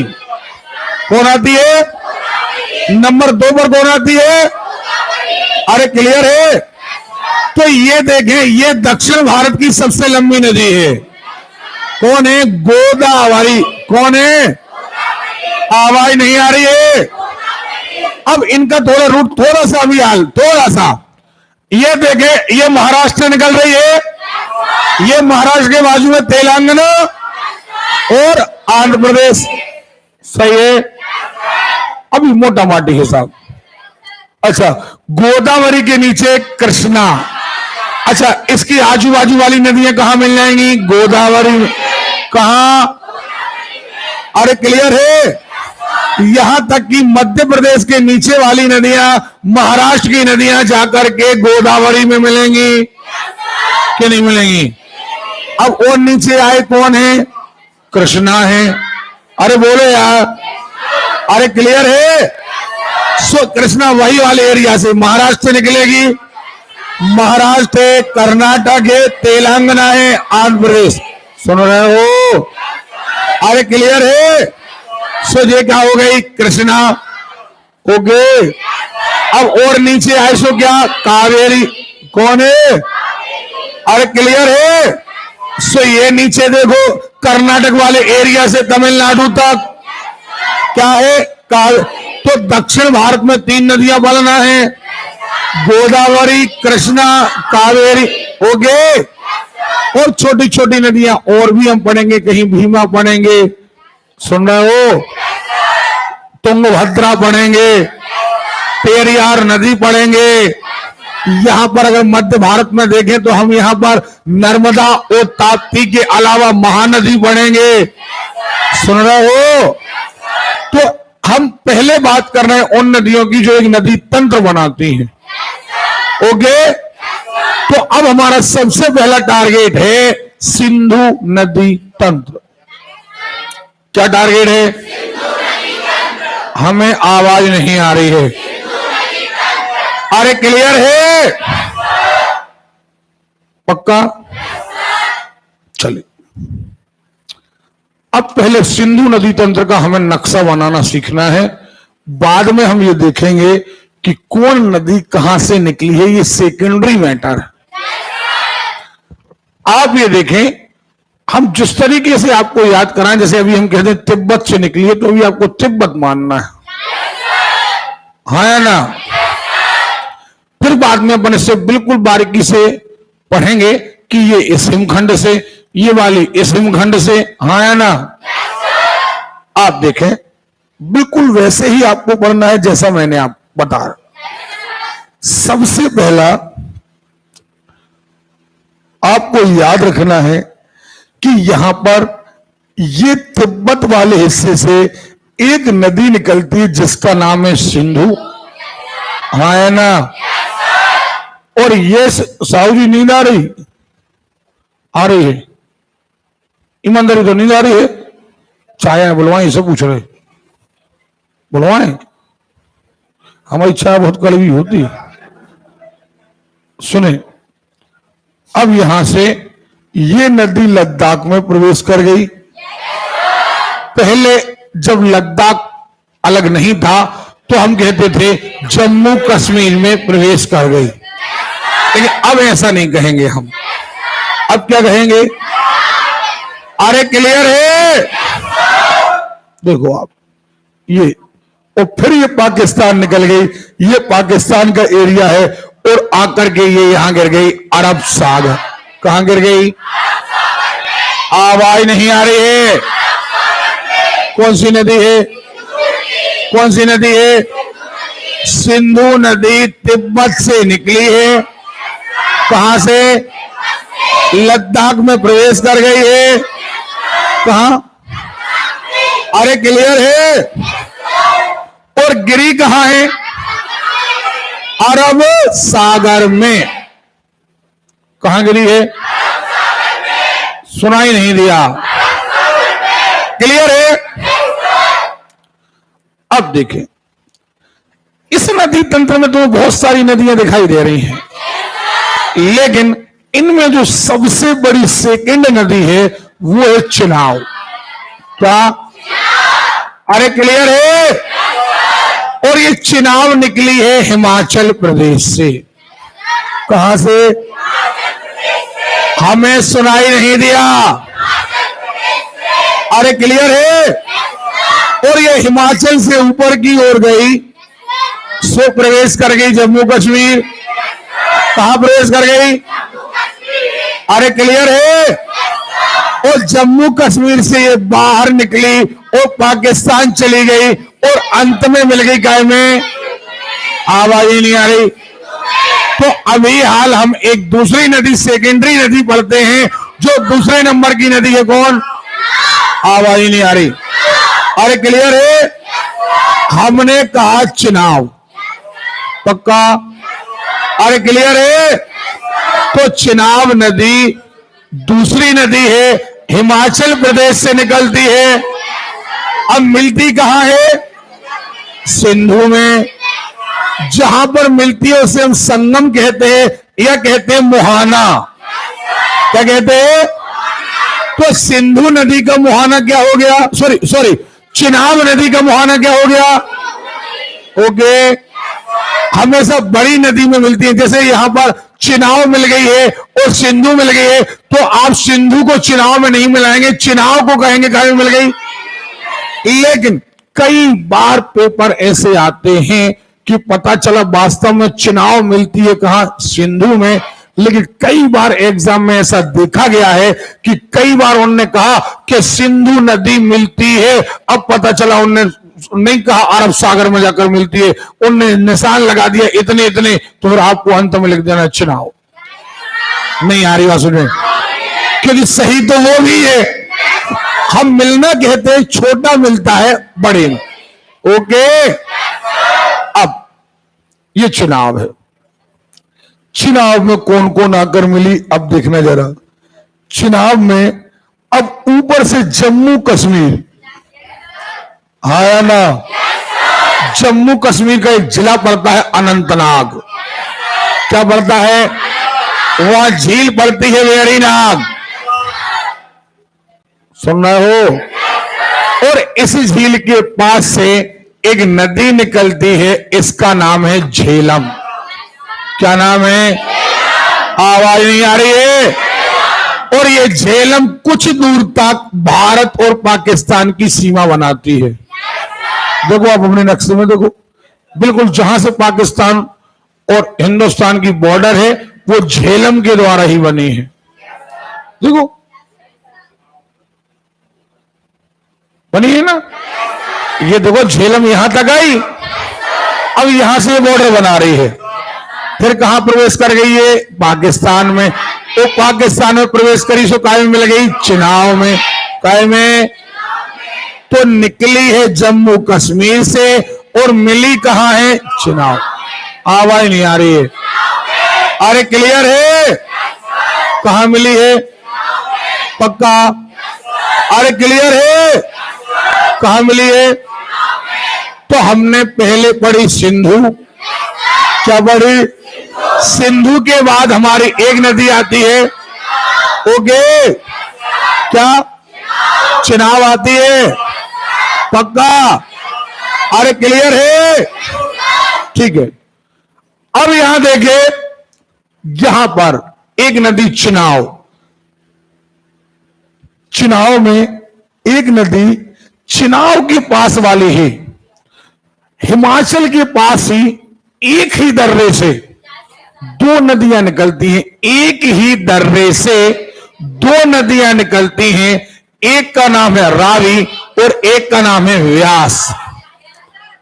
कौन आती है? नंबर 2 पर कौन आती है? अरे क्लियर है? तो ये देखें, ये दक्षिण भारत की सबसे लंबी नदी है। कौन है? गोदावरी। कौन है? आवाज नहीं आ रही है? अब इनका थोड़ा रूट थोड़ा सा भी हाल, थोड़ा सा, ये देखें, ये महाराष्ट्र निकल रही है, ये महाराष्ट्र के बाजू में तेलंगाना और आंध्र प्रदेश। सही है? अभी मोटा माटी हिसाब। अच्छा, गोदावरी के नीचे कृष्णा। अच्छा, इसकी आजू बाजू वाली नदियां कहां मिल जाएंगी? गोदावरी। कहां? अरे क्लियर है? यहां तक कि मध्य प्रदेश के नीचे वाली नदियां, महाराष्ट्र की नदियां जाकर के गोदावरी में मिलेंगी कि नहीं मिलेंगी? अब और नीचे आए कौन है? कृष्णा है। अरे बोलो यार, अरे क्लियर है? सो कृष्णा वही वाले एरिया से, महाराष्ट्र से निकलेगी, महाराष्ट्र है, कर्नाटक है, तेलंगाना है, आंध्र प्रदेश। सुन रहे हो? अरे क्लियर है? सो ये क्या हो गई? कृष्णा। ओके, अब और नीचे आए सो क्या? कावेरी। कौन है? अरे क्लियर है? सो ये नीचे देखो, कर्नाटक वाले एरिया से तमिलनाडु तक क्या है? तो दक्षिण भारत में 3 नदियां बनना है, गोदावरी, कृष्णा, कावेरी। ओके, और छोटी छोटी नदियां और भी हम पढ़ेंगे, कहीं भीमा पढ़ेंगे, सुन रहे हो? तुंगभद्रा पढ़ेंगे, पेरियार नदी पढ़ेंगे। यहां पर अगर मध्य भारत में देखें तो हम यहां पर नर्मदा और ताप्ती के अलावा महानदी पढ़ेंगे, सुन रहे हो? तो हम पहले बात कर रहे हैं उन नदियों की जो एक नदी तंत्र बनाती हैं। ओके, तो अब हमारा सबसे पहला टारगेट है सिंधु नदी तंत्र। क्या टारगेट है? हमें आवाज नहीं आ रही है। अरे क्लियर है? पक्का? चलिए, अब पहले सिंधु नदी तंत्र का हमें नक्शा बनाना सीखना है। बाद में हम ये देखेंगे कि कौन नदी कहां से निकली है, ये सेकेंडरी मैटर है। आप ये देखें, हम जिस तरीके से आपको याद कराएं, जैसे अभी हम कहते हैं तिब्बत से निकली है, तो अभी आपको तिब्बत मानना है, हाँ ना? फिर बाद में अपन इससे बिल्कुल बारीकी से पढ़ेंगे कि ये इस हिमखंड से, ये वाली इस हिमखंड से, हाँ या ना? आप देखें, बिल्कुल वैसे ही आपको पढ़ना है जैसा मैंने आप बता रहा। सबसे पहला आपको याद रखना है कि यहां पर ये तिब्बत वाले हिस्से से एक नदी निकलती है जिसका नाम है सिंधु, हाँ है ना? और ये साहू जी नींद आ रही? आ रही है? ईमानदारी तो नींद आ रही है? चाहे बुलवाएं, इसे पूछ रहे, बुलवाएं? हमारी चाय बहुत कड़वी होती है। सुने, अब यहां से ये नदी लद्दाख में प्रवेश कर गई। पहले जब लद्दाख अलग नहीं था तो हम कहते थे जम्मू कश्मीर में प्रवेश कर गई, लेकिन अब ऐसा नहीं कहेंगे हम। अब क्या कहेंगे? अरे क्लियर है? देखो आप, ये और फिर ये पाकिस्तान निकल गई, ये पाकिस्तान का एरिया है, और आकर के ये यहां गिर गई अरब सागर। कहां गिर गई? आवाज नहीं आ रही है? कौन सी नदी है? कौन सी नदी है? सिंधु नदी तिब्बत से निकली है। कहां से? लद्दाख में प्रवेश कर गई है। कहां? अरे क्लियर है? और गिरी कहां है? अरब सागर में। कहां गिरी है? सुनाई नहीं दिया? क्लियर है? अब देखें, इस नदी तंत्र में तो बहुत सारी नदियां दिखाई दे रही हैं, लेकिन इनमें जो सबसे बड़ी सेकंड नदी है वो है चिनाब। क्या? अरे क्लियर है? और ये चिनाब निकली है हिमाचल प्रदेश से। कहां से? हमें सुनाई नहीं दिया? अरे क्लियर है? और ये हिमाचल से ऊपर की ओर गई, सो प्रवेश कर गई जम्मू कश्मीर। कहां प्रवेश कर गई? अरे क्लियर है? और जम्मू कश्मीर से ये बाहर निकली और पाकिस्तान चली गई, और अंत में मिल गई काय में? आवाज ही नहीं आ रही? तो अभी हाल हम एक दूसरी नदी, सेकेंडरी नदी पढ़ते हैं, जो दूसरे नंबर की नदी है। कौन? आवाज ही नहीं आ रही? अरे क्लियर है? हमने कहा चिनाब। पक्का? अरे क्लियर है? तो चिनाब नदी दूसरी नदी है, हिमाचल प्रदेश से निकलती है। अब मिलती कहां है? सिंधु में। जहां पर मिलती है उसे हम संगम कहते हैं, या कहते हैं मुहाना। क्या कहते हैं? तो सिंधु नदी का मुहाना क्या हो गया? सॉरी चिनाब नदी का मुहाना क्या हो गया? ओके, हमेशा बड़ी नदी में मिलती है। जैसे यहां पर चिनाव मिल गई है और सिंधु मिल गई है, तो आप सिंधु को चिनाव में नहीं मिलाएंगे, चिनाव को कहेंगे कहां में मिल गई। लेकिन कई बार पेपर ऐसे आते हैं कि पता चला वास्तव में चिनाव मिलती है कहां? सिंधु में। लेकिन कई बार एग्जाम में ऐसा देखा गया है कि कई बार उन्होंने कहा कि सिंधु नदी मिलती है, अब पता चला उन्होंने नहीं कहा अरब सागर में जाकर मिलती है, उन्होंने निशान लगा दिया इतने इतने, तो फिर आपको अंत में लिख देना चिनाव। नहीं आ रही बात सुने? क्योंकि सही तो वो भी है। हम मिलना कहते हैं, छोटा मिलता है बड़े में। ओके, अब ये चिनाव है। चिनाब में कौन कौन आकर मिली, अब देखना जरा। चिनाब में अब ऊपर से जम्मू कश्मीर आया ना। जम्मू कश्मीर का एक जिला पड़ता है अनंतनाग। क्या पड़ता है? वहां झील पड़ती है वेरीनाग। सुन रहे हो? और इस झील के पास से एक नदी निकलती है, इसका नाम है झेलम। क्या नाम है? आवाज नहीं आ रही है? और ये झेलम कुछ दूर तक भारत और पाकिस्तान की सीमा बनाती है। देखो आप अपने नक्शे में देखो, बिल्कुल जहां से पाकिस्तान और हिंदुस्तान की बॉर्डर है वो झेलम के द्वारा ही बनी है। देखो बनी है ना। ये देखो झेलम यहां तक आई, अब यहां से बॉर्डर बना रही है। फिर कहां प्रवेश कर गई है? पाकिस्तान में। तो पाकिस्तान में प्रवेश करी सो काय में मिल गई? चिनाव में। काय में? तो निकली है जम्मू कश्मीर से और मिली कहां है? चिनाव। आवाज नहीं आ रही है? अरे क्लियर है? कहां मिली है? पक्का? अरे क्लियर है? कहां मिली है? तो हमने पहले पढ़ी सिंधु। क्या पढ़ी? सिंधु के बाद हमारी एक नदी आती है। ओके, क्या? चिनाव आती है। पक्का? अरे क्लियर है? ठीक है। अब यहां देखे, यहां पर एक नदी चिनाव। चिनाव में एक नदी चिनाव के पास वाली है, हिमाचल के पास ही एक ही दर्रे से दो नदियां निकलती हैं। एक ही दर्रे से दो नदियां निकलती हैं, एक का नाम है रावी और एक का नाम है व्यास।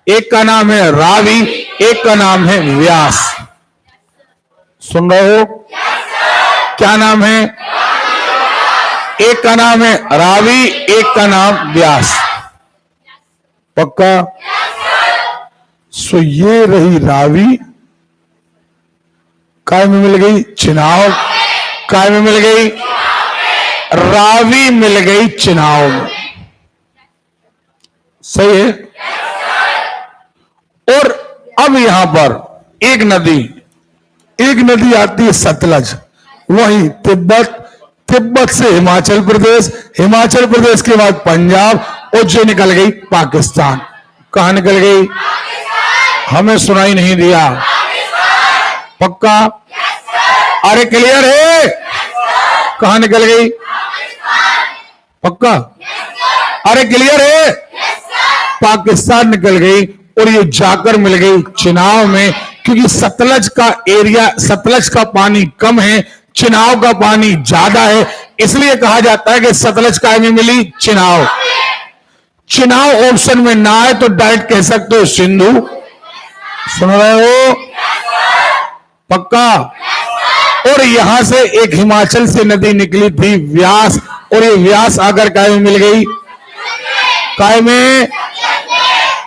एक का नाम है रावी, एक का नाम है व्यास। सुन रहे हो? क्या नाम है? एक का नाम है रावी, एक का नाम व्यास। पक्का? सो ये रही रावी, काय में मिल गई? चिनाव। काय में मिल गई? रावी मिल गई चिनाव में। सही है? और अब यहां पर एक नदी आती है सतलज, वही तिब्बत, तिब्बत से हिमाचल प्रदेश, हिमाचल प्रदेश के बाद पंजाब, और जो निकल गई पाकिस्तान। कहां निकल गई? हमें सुनाई नहीं दिया। पक्का? अरे क्लियर है? कहां निकल गई? पक्का? अरे क्लियर है? पाकिस्तान निकल गई और ये जाकर मिल गई चिनाव में, क्योंकि सतलज का एरिया, सतलज का पानी कम है, चिनाव का पानी ज्यादा है, इसलिए कहा जाता है कि सतलज काय में मिली? चिनाव। चिनाव ऑप्शन में ना है तो डायरेक्ट कह सकते हो सिंधु। सुन रहे हो? पक्का? और यहां से एक हिमाचल से नदी निकली थी व्यास, और ये व्यास आकर काय में मिल गई? काय में?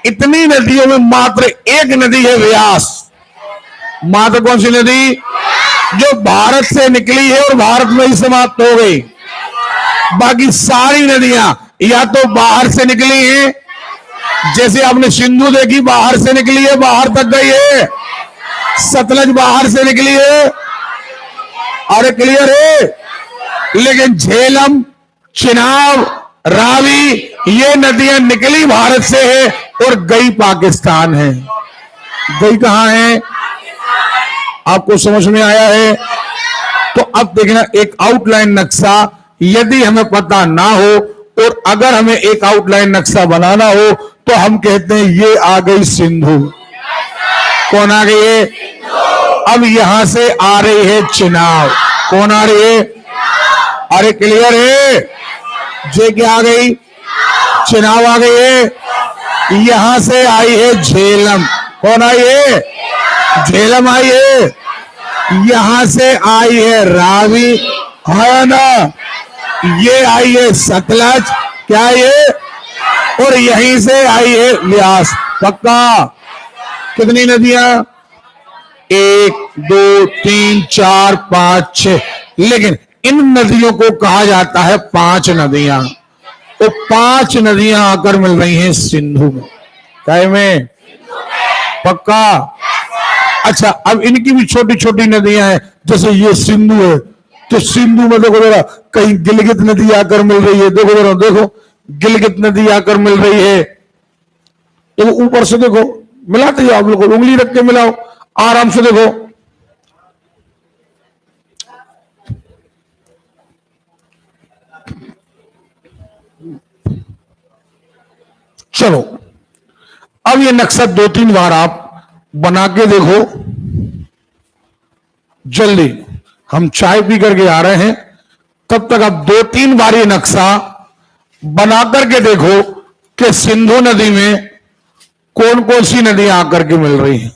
इतनी नदियों में मात्र एक नदी है व्यास। मात्र कौन सी नदी? जो भारत से निकली है और भारत में ही समाप्त हो गई। बाकी सारी नदियां या तो बाहर से निकली हैं, जैसे आपने सिंधु देखी बाहर से निकली है, बाहर तक गई है। सतलज बाहर से निकली है, अरे क्लियर है। लेकिन झेलम, चिनाब, रावी ये नदियां निकली भारत से है और गई पाकिस्तान है। गई कहां है? आपको समझ में आया है? तो अब देखना एक आउटलाइन नक्शा यदि हमें पता ना हो और अगर हमें एक आउटलाइन नक्शा बनाना हो तो हम कहते हैं ये आ गई सिंधु। कौन आ गई है? अब यहां से आ रही है चिनाब। कौन आ रही है? अरे क्लियर है? जे क्या आ गई? चिनाब आ गई है। यहां से आई है झेलम। कौन आई है? झेलम आई है। यहां से आई है रावी, है ना? ये आई है सतलज, क्या ये? और यहीं से आई है व्यास। पक्का? कितनी नदियां? 1 2 3 4 5 6। लेकिन इन नदियों को कहा जाता है 5 नदियां। तो 5 नदियां आकर मिल रही हैं सिंधु में। क्या में? पक्का? अच्छा, अब इनकी भी छोटी छोटी नदियां हैं। जैसे ये सिंधु है तो सिंधु में देखो जरा कहीं गिलगित नदी आकर मिल रही है। देखो जरा, देखो गिलगित नदी आकर मिल रही है। देखो ऊपर से देखो, मिलाते जाओ, बिल्कुल उंगली रख के मिलाओ, आराम से देखो। चलो अब ये नक्शा 2 3 बार आप बना के देखो। जल्दी, हम चाय पी करके आ रहे हैं, तब तक आप 2 3 बार ये नक्शा बना करके देखो कि सिंधु नदी में कौन कौन सी नदियां आकर के मिल रही हैं।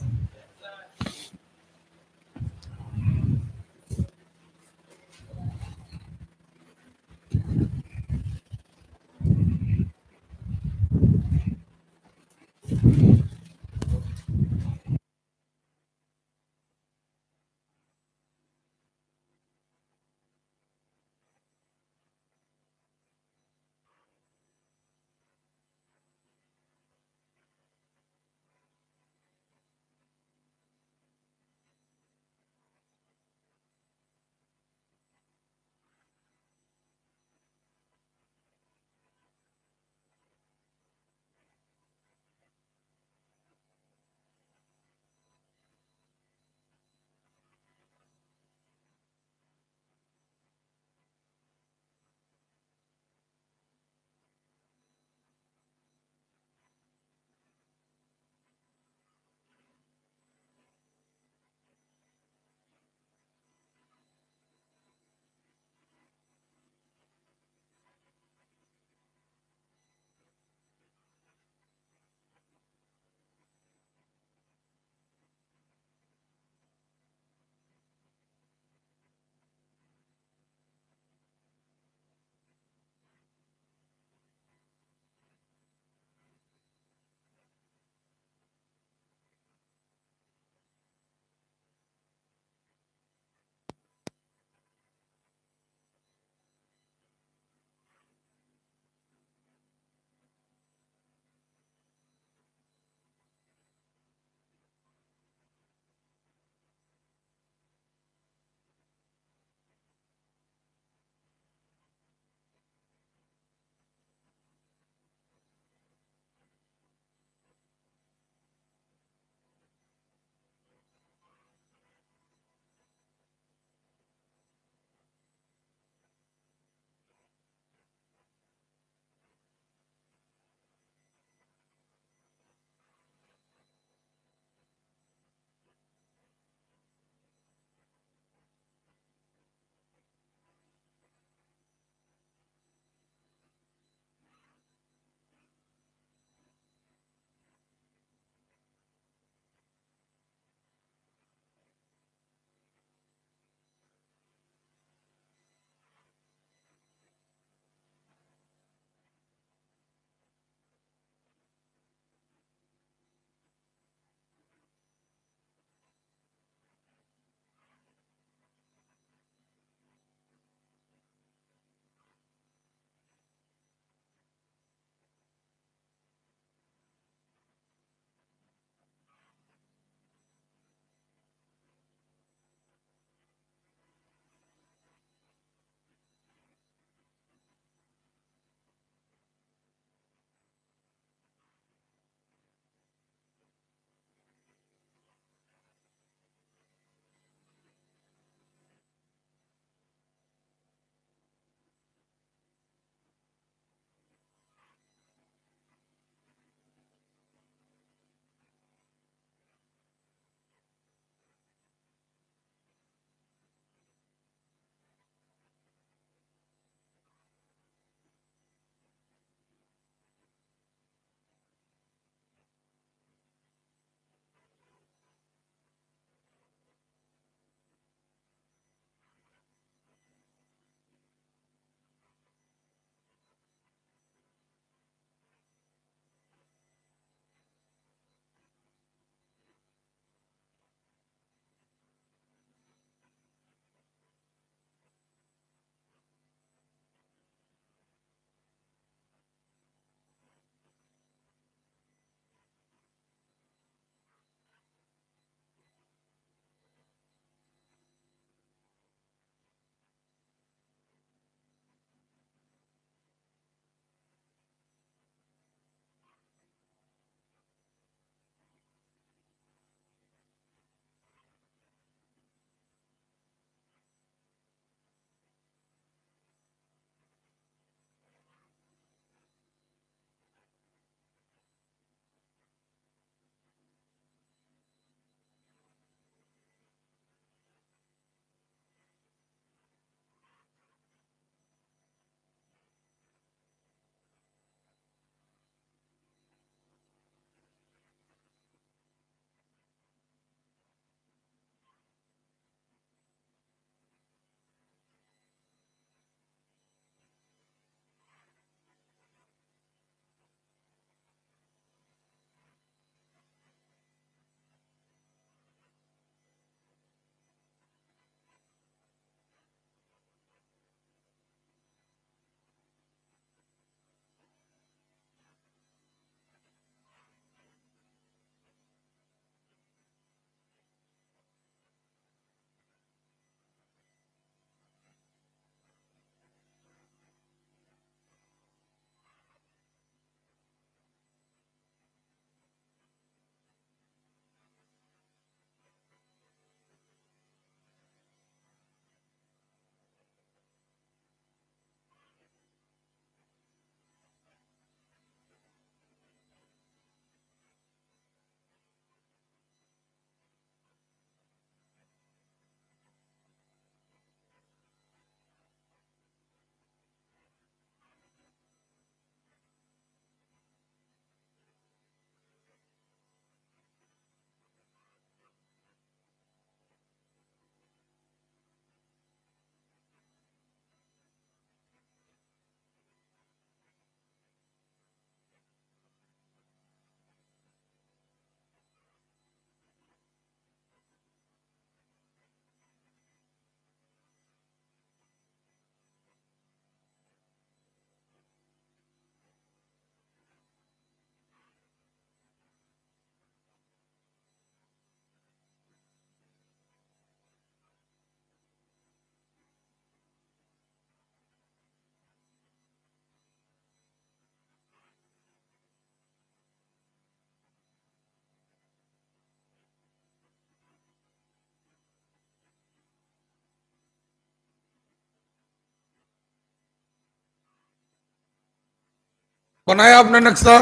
बनाया आपने नक्शा?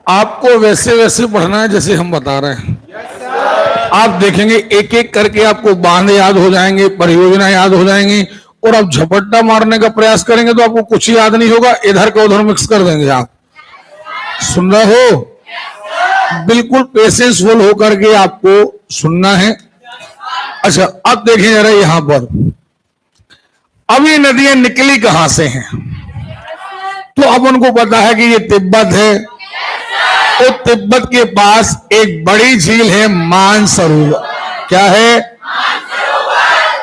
आपको वैसे वैसे पढ़ना है जैसे हम बता रहे हैं। आप देखेंगे एक एक करके आपको बांध याद हो जाएंगे, परियोजना याद हो जाएंगी, और आप झपट्टा मारने का प्रयास करेंगे तो आपको कुछ याद नहीं होगा, इधर का उधर मिक्स कर देंगे आप। सुन रहे हो? बिल्कुल पेशेंसफुल होकर के आपको सुनना है। अच्छा, अब देखें जरा यहां पर, अब ये नदियां निकली कहां से हैं? तो अब उनको पता है कि ये तिब्बत है, तो तिब्बत के पास एक बड़ी झील है मानसरोवर। क्या है?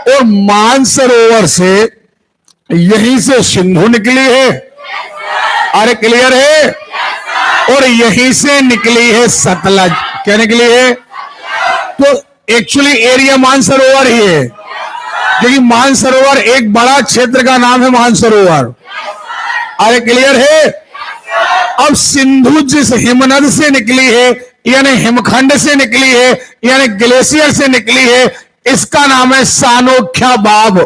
और मानसरोवर से यहीं से सिंधु निकली है। अरे क्लियर है? और यहीं से निकली है सतलज। क्या निकली है? तो एक्चुअली एरिया मानसरोवर ही है, क्योंकि मानसरोवर एक बड़ा क्षेत्र का नाम है मानसरोवर। अरे क्लियर है? अब सिंधु जिस हिमनद से निकली है, यानी हिमखंड से निकली है, यानी ग्लेशियर से निकली है, इसका नाम है सानोख्या बाब।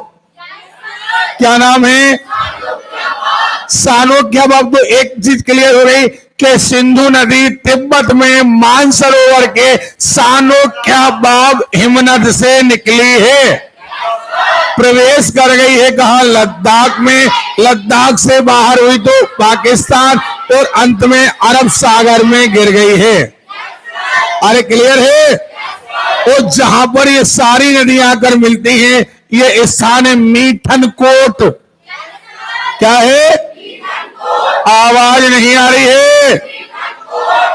क्या नाम है? सानोख्या बाब। तो एक चीज क्लियर हो गई कि सिंधु नदी तिब्बत में मानसरोवर के सानोख्या बाब हिमनद से निकली है, प्रवेश कर गई है कहा? लद्दाख में। लद्दाख से बाहर हुई तो पाकिस्तान, और अंत में अरब सागर में गिर गई है। अरे क्लियर है? और जहां पर ये सारी नदियां आकर मिलती हैं, ये स्थान है मीठनकोट। क्या है? आवाज नहीं आ रही है?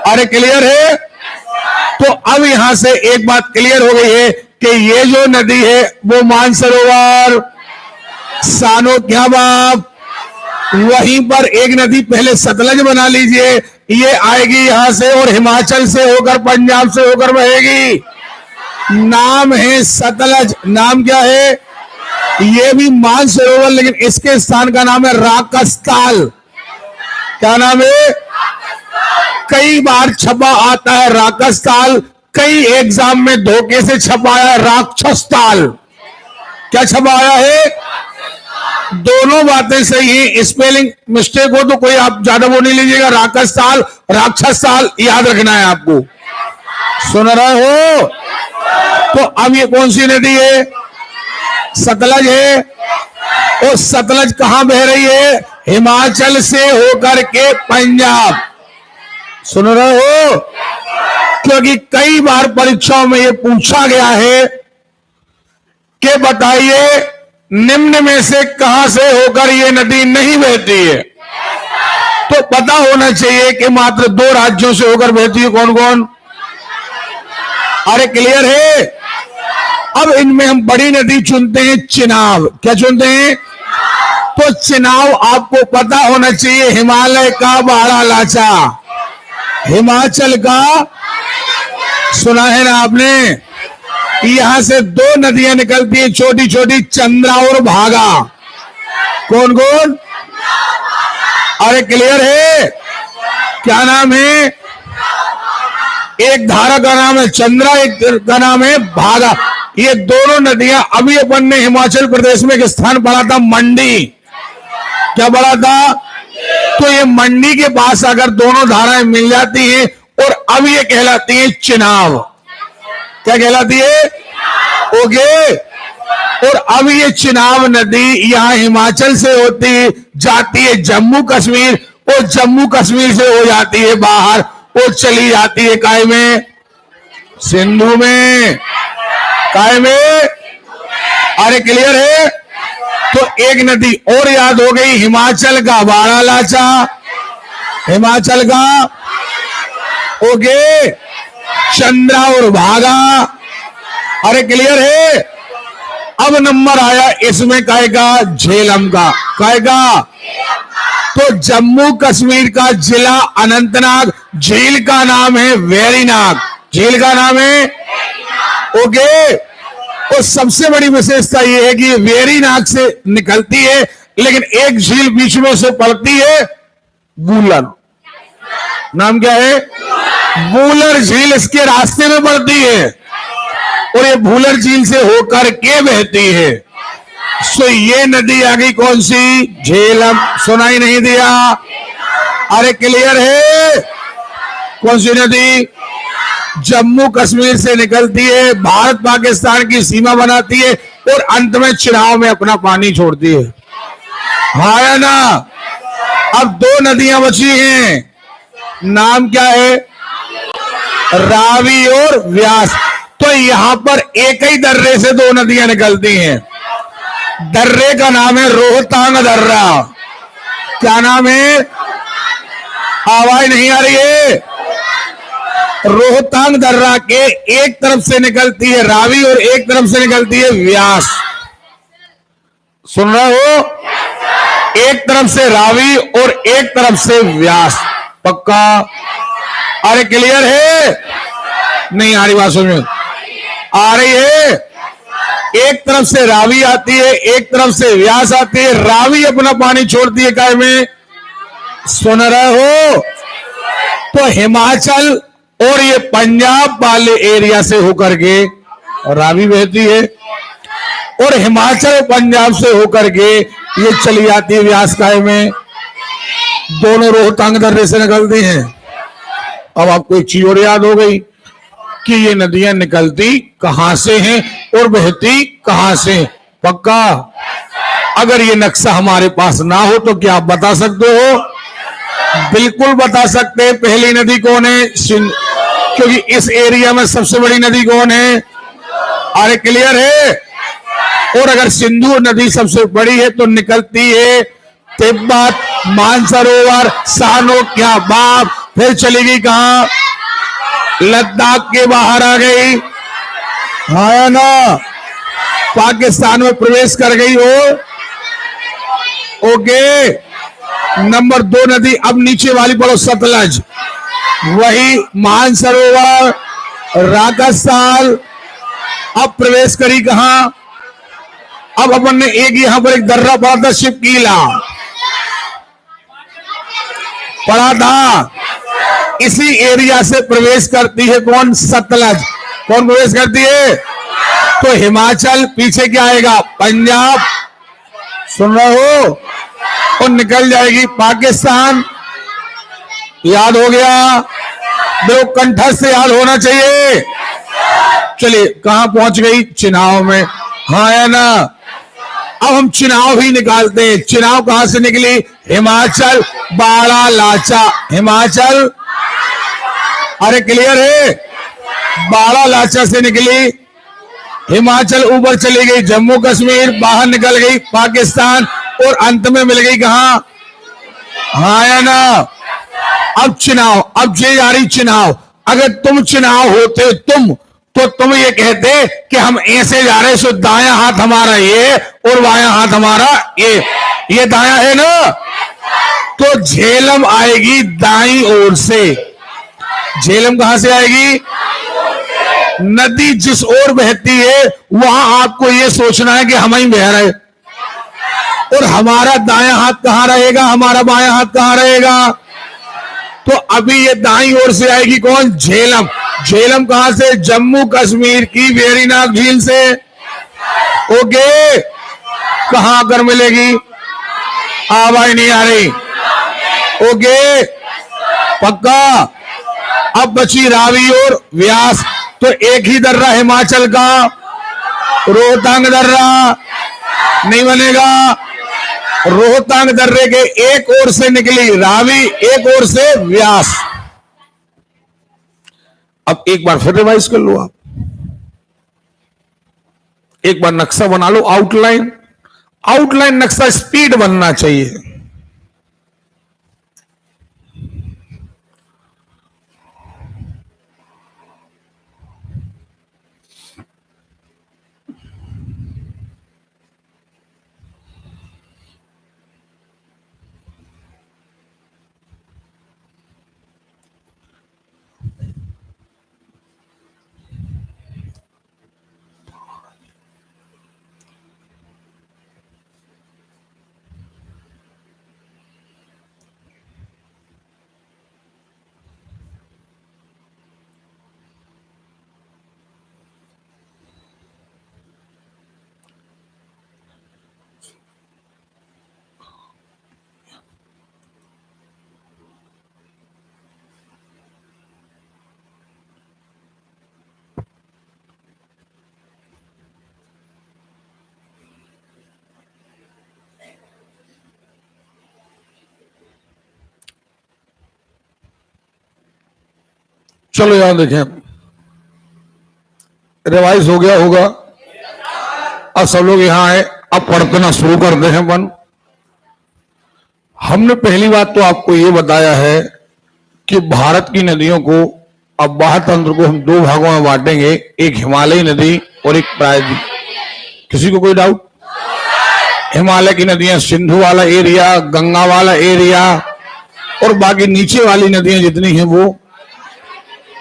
अरे क्लियर है? तो अब यहां से एक बात क्लियर हो गई है कि ये जो नदी है वो मानसरोवर, सानोख्या बाब, वहीं पर एक नदी पहले सतलज बना लीजिए, ये आएगी यहां से और हिमाचल से होकर पंजाब से होकर बहेगी। नाम है सतलज। नाम क्या है? ये भी मानसरोवर, लेकिन इसके स्थान का नाम है राकसताल। क्या नाम है? कई बार छपा आता है राकसताल, कई एग्जाम में धोखे से छपाया राक्षसताल। क्या छपाया है? दोनों बातें सही है, स्पेलिंग मिस्टेक हो तो कोई आप ज्यादा वो नहीं लीजिएगा। राकसताल, राक्षसताल याद रखना है आपको। सुन रहे हो? तो अब ये कौन सी नदी है? सतलज है। और सतलज कहां बह रही है? हिमाचल से होकर के पंजाब। सुन रहे हो? क्योंकि कई बार परीक्षाओं में यह पूछा गया है कि बताइए निम्न में से कहां से होकर यह नदी नहीं बहती है? तो पता होना चाहिए कि मात्र 2 राज्यों से होकर बहती है। कौन कौन? अरे क्लियर है? अब इनमें हम बड़ी नदी चुनते हैं चिनाब। क्या चुनते हैं? तो चिनाब आपको पता होना चाहिए हिमालय का बड़ा लाचा, हिमाचल का। सुना है ना आपने? यहां से 2 नदियां निकलती हैं छोटी छोटी, चंद्रा और भागा। कौन कौन? अरे क्लियर है? क्या नाम है? एक धारा का नाम है चंद्रा, एक का नाम है भागा। ये दोनों नदियां, अभी अपन ने हिमाचल प्रदेश में एक स्थान पढ़ा था मंडी। क्या पढ़ा था? तो ये मंडी के पास अगर दोनों धाराएं मिल जाती हैं, और अब ये कहलाती है चिनाब। क्या कहलाती है? ओके। और अब ये चिनाब नदी यहां हिमाचल से होती जाती है जम्मू कश्मीर, और जम्मू कश्मीर से हो जाती है बाहर, और चली जाती है काय में? सिंधु में। काय में? अरे क्लियर है? तो एक नदी और याद हो गई, हिमाचल का बाड़ा लाचा, हिमाचल का। ओके। चंद्रा और भागा। अरे क्लियर है? अब नंबर आया इसमें काय का? झेलम का। काय का? तो जम्मू कश्मीर का जिला अनंतनाग, झील का नाम है वेरीनाग। झील का नाम है? ओके। और सबसे बड़ी विशेषता यह है कि वेरीनाग से निकलती है, लेकिन एक झील बीच में से पड़ती है, बूलर। नाम क्या है? बूलर झील इसके रास्ते में पड़ती है, और ये बूलर झील से होकर के बहती है। सो ये नदी आ गई कौन सी? झेलम। सुनाई नहीं दिया? अरे क्लियर है? कौन सी नदी? जम्मू कश्मीर से निकलती है, भारत पाकिस्तान की सीमा बनाती है और अंत में चिनाव में अपना पानी छोड़ती है। हाँ या ना? अब दो नदियां बची हैं, नाम क्या है? रावी और व्यास। तो यहां पर एक ही दर्रे से दो नदियां निकलती हैं। दर्रे का नाम है रोहतांग दर्रा। क्या नाम है? आवाज नहीं आ रही है? रोहतांग दर्रा के एक तरफ से निकलती है रावी और एक तरफ से निकलती है व्यास। सुन रहे हो? एक तरफ से रावी और एक तरफ से व्यास। पक्का? अरे क्लियर है? नहीं आ रही बात समझ में? आ रही है? एक तरफ से रावी आती है, एक तरफ से व्यास आती है। रावी अपना पानी छोड़ती है काय में? सुन रहे हो? तो हिमाचल और ये पंजाब वाले एरिया से होकर के रावी बहती है और हिमाचल पंजाब से होकर के ये चली जाती है व्यास काय में। दोनों रोहतांग दर्रे से निकलती हैं। अब आपको एक चीज और याद हो गई कि ये नदियां निकलती कहां से हैं और बहती कहां से। पक्का? अगर ये नक्शा हमारे पास ना हो तो क्या आप बता सकते हो? बिल्कुल बता सकते हैं। पहली नदी कौन है? क्योंकि इस एरिया में सबसे बड़ी नदी कौन है? अरे क्लियर है? और अगर सिंधु नदी सबसे बड़ी है तो निकलती है तिब्बत, मानसरोवर, सानोक्या बाप, फिर चली गई कहां? लद्दाख के बाहर आ गई। हाँ ना? पाकिस्तान में प्रवेश कर गई हो। ओके। नंबर 2 नदी अब नीचे वाली पढ़ो, सतलज। वही मानसरोवर, राजस्थान। अब प्रवेश करी कहां? अब अपन ने एक यहां पर एक दर्रा पढ़ा था, शिवकीला पढ़ा था। इसी एरिया से प्रवेश करती है कौन? सतलज। कौन प्रवेश करती है? तो हिमाचल, पीछे क्या आएगा? पंजाब। सुन रहे हो? और निकल जाएगी पाकिस्तान। याद हो गया? मेरे कंठस्थ से याद होना चाहिए। चलिए कहां पहुंच गई? चिनाव में। हाँ या ना? अब हम चिनाव ही निकालते हैं। चिनाव कहां से निकली? हिमाचल, बाड़ा लाचा। हिमाचल, अरे क्लियर है? बाड़ा लाचा से निकली, हिमाचल ऊपर चली गई, जम्मू कश्मीर बाहर निकल गई, पाकिस्तान, और अंत में मिल गई कहां? हाँ या ना? अब चिनाव, अब ये जा रही चिनाव। अगर तुम चिनाव होते तो तुम ये कहते कि हम ऐसे जा रहे, सो दाया हाथ हमारा ये और बाया हाथ हमारा ये दाया है ना? तो झेलम आएगी दाई ओर से। झेलम कहां से आएगी? नदी जिस ओर बहती है वहां आपको यह सोचना है कि हम ही बह रहे, और हमारा दाया हाथ कहां रहेगा? हमारा बाया हाथ कहां रहेगा? तो अभी ये दाई ओर से आएगी कौन? झेलम। झेलम कहां से? जम्मू कश्मीर की वेरीनाग झील से। ओके। कहां आकर मिलेगी? आवाज नहीं आ रही? ओके। पक्का? अब बची रावी और व्यास। तो एक ही दर्रा हिमाचल का, रोहतांग दर्रा नहीं बनेगा। रोहतांग दर्रे के एक ओर से निकली रावी, एक ओर से व्यास। अब एक बार फिर रिवाइज कर लो आप, एक बार नक्शा बना लो, आउटलाइन। आउटलाइन नक्शा स्पीड बनना चाहिए। चलो यहां देखें, रिवाइज हो गया होगा। अब सब लोग यहां आए, अब पढ़ना शुरू करते हैं अपन। हमने पहली बात तो आपको यह बताया है कि भारत की नदियों को, अब बाह्य तंत्र को हम दो भागों में बांटेंगे, एक हिमालयी नदी और एक प्रायद्वीप। किसी को कोई डाउट? हिमालय की नदियां सिंधु वाला एरिया, गंगा वाला एरिया, और बाकी नीचे वाली नदियां जितनी हैं वो।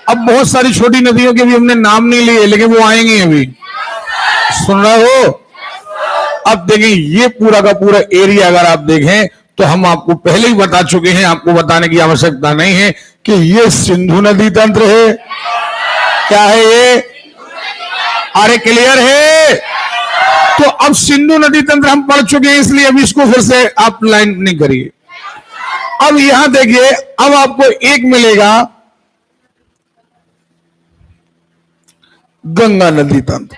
अब बहुत सारी छोटी नदियों के भी हमने नाम नहीं लिए, लेकिन वो आएंगी अभी। सुन रहे हो? अब देखें, ये पूरा का पूरा एरिया अगर आप देखें तो हम आपको पहले ही बता चुके हैं, आपको बताने की आवश्यकता नहीं है कि ये सिंधु नदी तंत्र है। क्या है ये? अरे क्लियर है? तो अब सिंधु नदी तंत्र हम पढ़ चुके हैं, इसलिए अब इसको फिर से आप लाइन नहीं करिए। अब यहां देखिए, अब आपको एक मिलेगा गंगा नदी तंत्र।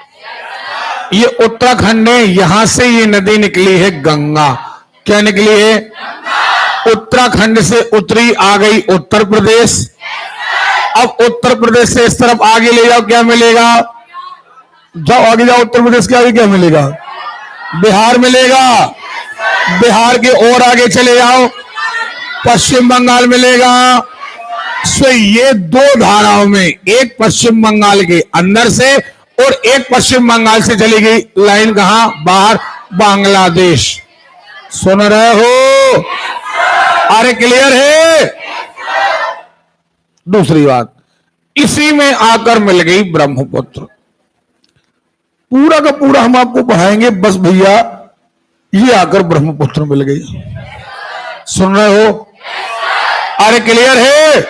ये उत्तराखंड है, यहां से ये नदी निकली है गंगा। क्या निकली है? उत्तराखंड से उतरी, आ गई उत्तर प्रदेश। अब उत्तर प्रदेश से इस तरफ आगे ले जाओ, क्या मिलेगा? जाओ आगे जाओ, उत्तर प्रदेश के आगे क्या मिलेगा? बिहार मिलेगा। बिहार के और आगे चले जाओ, पश्चिम बंगाल मिलेगा। सो ये दो धाराओं में, एक पश्चिम बंगाल के अंदर से और एक पश्चिम बंगाल से चली गई लाइन, कहां? बाहर, बांग्लादेश। सुन रहे हो? अरे क्लियर है? दूसरी बात, इसी में आकर मिल गई ब्रह्मपुत्र। पूरा का पूरा हम आपको पढ़ाएंगे, बस भैया ये आकर ब्रह्मपुत्र मिल गई। सुन रहे हो? अरे क्लियर है?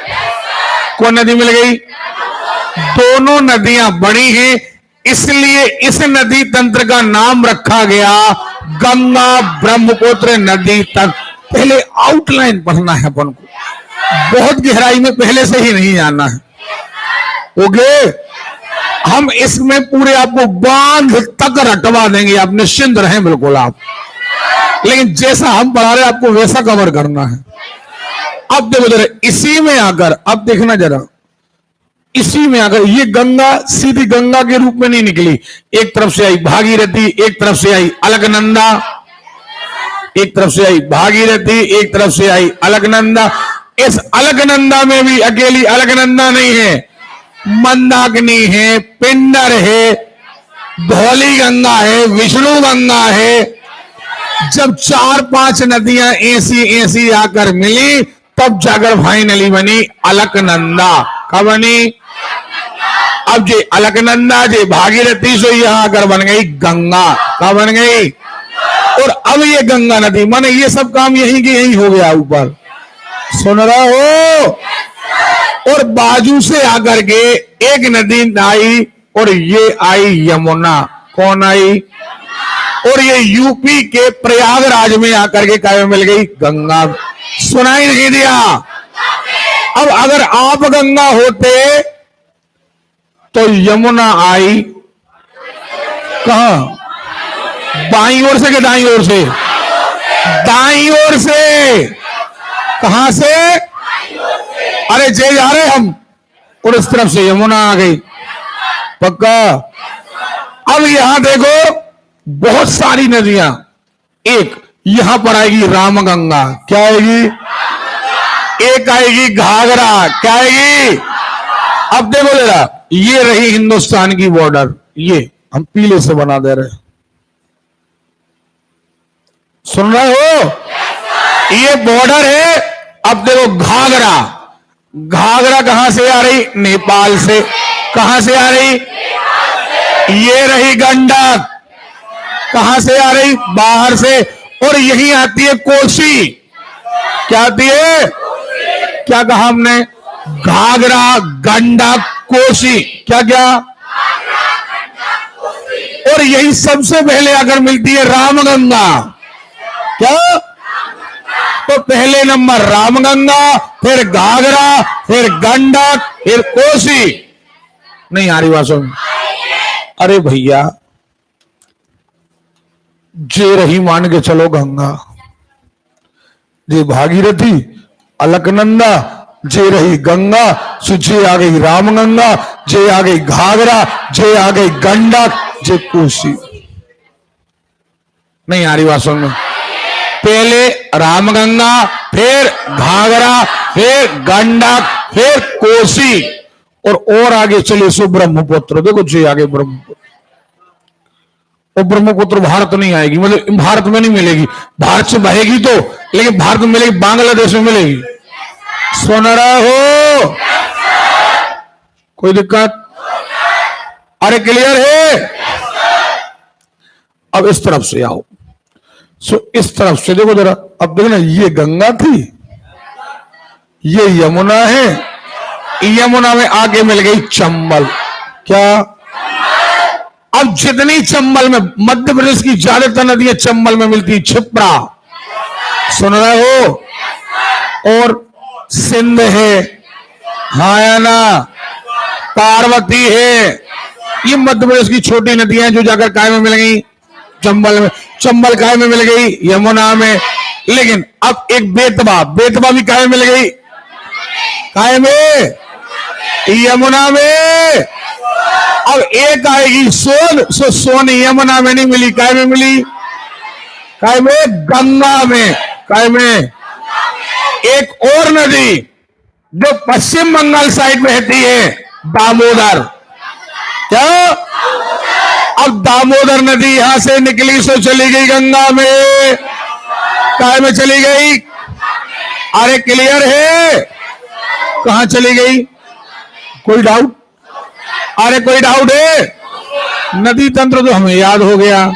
कौन नदी मिल गई? दोनों नदियां बड़ी हैं, इसलिए इस नदी तंत्र का नाम रखा गया गंगा ब्रह्मपुत्र नदी तंत्र। पहले आउटलाइन पढ़ना है अपन को, बहुत गहराई में पहले से ही नहीं जाना है। ओके? हम इसमें पूरे आपको बांध तक रटवा देंगे, आप निश्चिंत रहें बिल्कुल आप। लेकिन जैसा हम पढ़ा रहे आपको वैसा कवर करना है। अब देखो जरा, इसी में आकर, अब देखना जरा, इसी में आकर ये गंगा सीधी गंगा के रूप में नहीं निकली। एक तरफ से आई भागीरथी, एक तरफ से आई अलकनंदा, एक तरफ से आई भागीरथी, एक तरफ से आई अलकनंदा। इस अलकनंदा में भी अकेली अलकनंदा नहीं है, मंदाकिनी है, पिंडर है, धौली गंगा है, विष्णु गंगा है। जब 4-5 नदियां ऐसी ऐसी आकर मिली, तब जाकर फाइनली बनी अलकनंदा। कब बनी? अब जे अलकनंदा, जे भागीरथी से यहां आकर बन गई गंगा। कब बन गई? और अब ये गंगा नदी, माने ये सब काम यहीं के यहीं हो गया ऊपर। सुन रहा हो? और बाजू से आकर के एक नदी आई, और ये आई यमुना। कौन आई? और ये यूपी के प्रयागराज में आकर के क्या मिल गई? गंगा। सुनाई नहीं दिया? अब अगर आप गंगा होते तो यमुना आई कहां? बाईं ओर से कि दाईं ओर से? दाईं ओर से। कहां से? अरे जे जा रहे हम, और इस तरफ से यमुना आ गई। पक्का? अब यहां देखो, बहुत सारी नदियां, एक यहां पर आएगी रामगंगा। क्या आएगी? एक आएगी घाघरा। क्या आएगी? अब देखो जरा, ये रही हिंदुस्तान की बॉर्डर, ये हम पीले से बना दे रहे। सुन रहे हो? ये बॉर्डर है। अब देखो घाघरा, घाघरा कहां से आ रही? नेपाल से। कहां से आ रही? ये रही गंडक, कहां से आ रही? बाहर से। और यही आती है कोसी। क्या आती है? क्या कहा हमने? घाघरा, गंडक, कोसी। क्या क्या? और यही सबसे पहले आकर मिलती है रामगंगा। क्या? तो पहले नंबर रामगंगा, फिर घाघरा, फिर गंडक, फिर कोसी। नहीं आ रही बात समझ? अरे भैया, जे रही मान के चलो गंगा, जे भागीरथी, अलकनंदा, जे रही गंगा, सो जे आ गई रामगंगा, जे आ गई घाघरा, जे आ गई गंडक, जे कोसी। नहीं आ रही बात समझ में? पहले रामगंगा, फिर घाघरा, फिर गंडक, फिर कोसी, और आगे चले सो ब्रह्मपुत्र। देखो जे आगे ब्रह्मपुत्र, और ब्रह्मपुत्र भारत नहीं आएगी, मतलब भारत में नहीं मिलेगी, भारत से बहेगी तो, लेकिन भारत में मिलेगी, बांग्लादेश में मिलेगी। सुन रहे हो? कोई दिक्कत? अरे क्लियर है? अब इस तरफ से आओ। सो इस तरफ से देखो जरा, अब देखना, ये गंगा थी, ये यमुना है, यमुना में आगे मिल गई चंबल। क्या? अब जितनी चंबल में, मध्य प्रदेश की ज्यादातर नदियां चंबल में मिलती, क्षिप्रा, सुन रहे हो? और सिंध है, हायाना, पार्वती है, ये मध्य प्रदेश की छोटी नदियां जो जाकर काय में मिल गई? चंबल में। चंबल काय में मिल गई? यमुना में। लेकिन अब एक बेतवा, बेतवा भी काय में मिल गई? काय में? यमुना में। अब एक आएगी सोन, सो सोन यमुना में नहीं मिली, काय में मिली? काय में? गंगा में। काय में? एक और नदी जो पश्चिम बंगाल साइड में बहती है, दामोदर। क्या? अब दामोदर नदी यहां से निकली, सो चली गई गंगा में। काय में चली गई? अरे क्लियर है? कहां चली गई? कोई डाउट? अरे कोई डाउट है? नदी तंत्र तो हमें याद हो गया।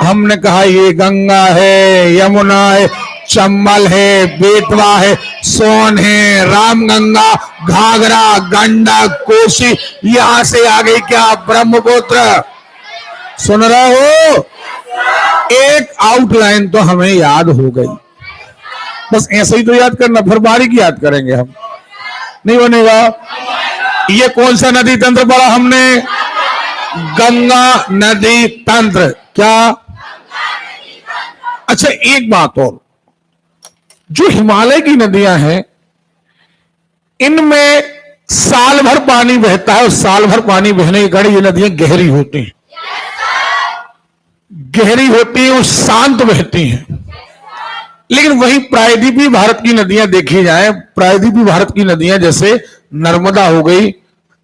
हमने कहा ये गंगा है, यमुना है, चंबल है, बेतवा है, सोन है, रामगंगा, घाघरा, गंडक, कोसी, यहां से आ गई क्या? ब्रह्मपुत्र। सुन रहे हो? एक आउटलाइन तो हमें याद हो गई, बस ऐसे ही तो याद करना, फिर बारीक याद करेंगे हम, नहीं बनेगा। ये कौन सा नदी तंत्र पढ़ा हमने? गंगा नदी तंत्र। क्या? अच्छा एक बात और, जो हिमालय की नदियां हैं, इनमें साल भर पानी बहता है, और साल भर पानी बहने के कारण ये नदियां गहरी होती हैं, गहरी होती हैं और शांत बहती हैं। लेकिन वही प्रायद्वीपीय भारत की नदियां देखी जाए, प्रायद्वीपीय भारत की नदियां जैसे नर्मदा हो गई,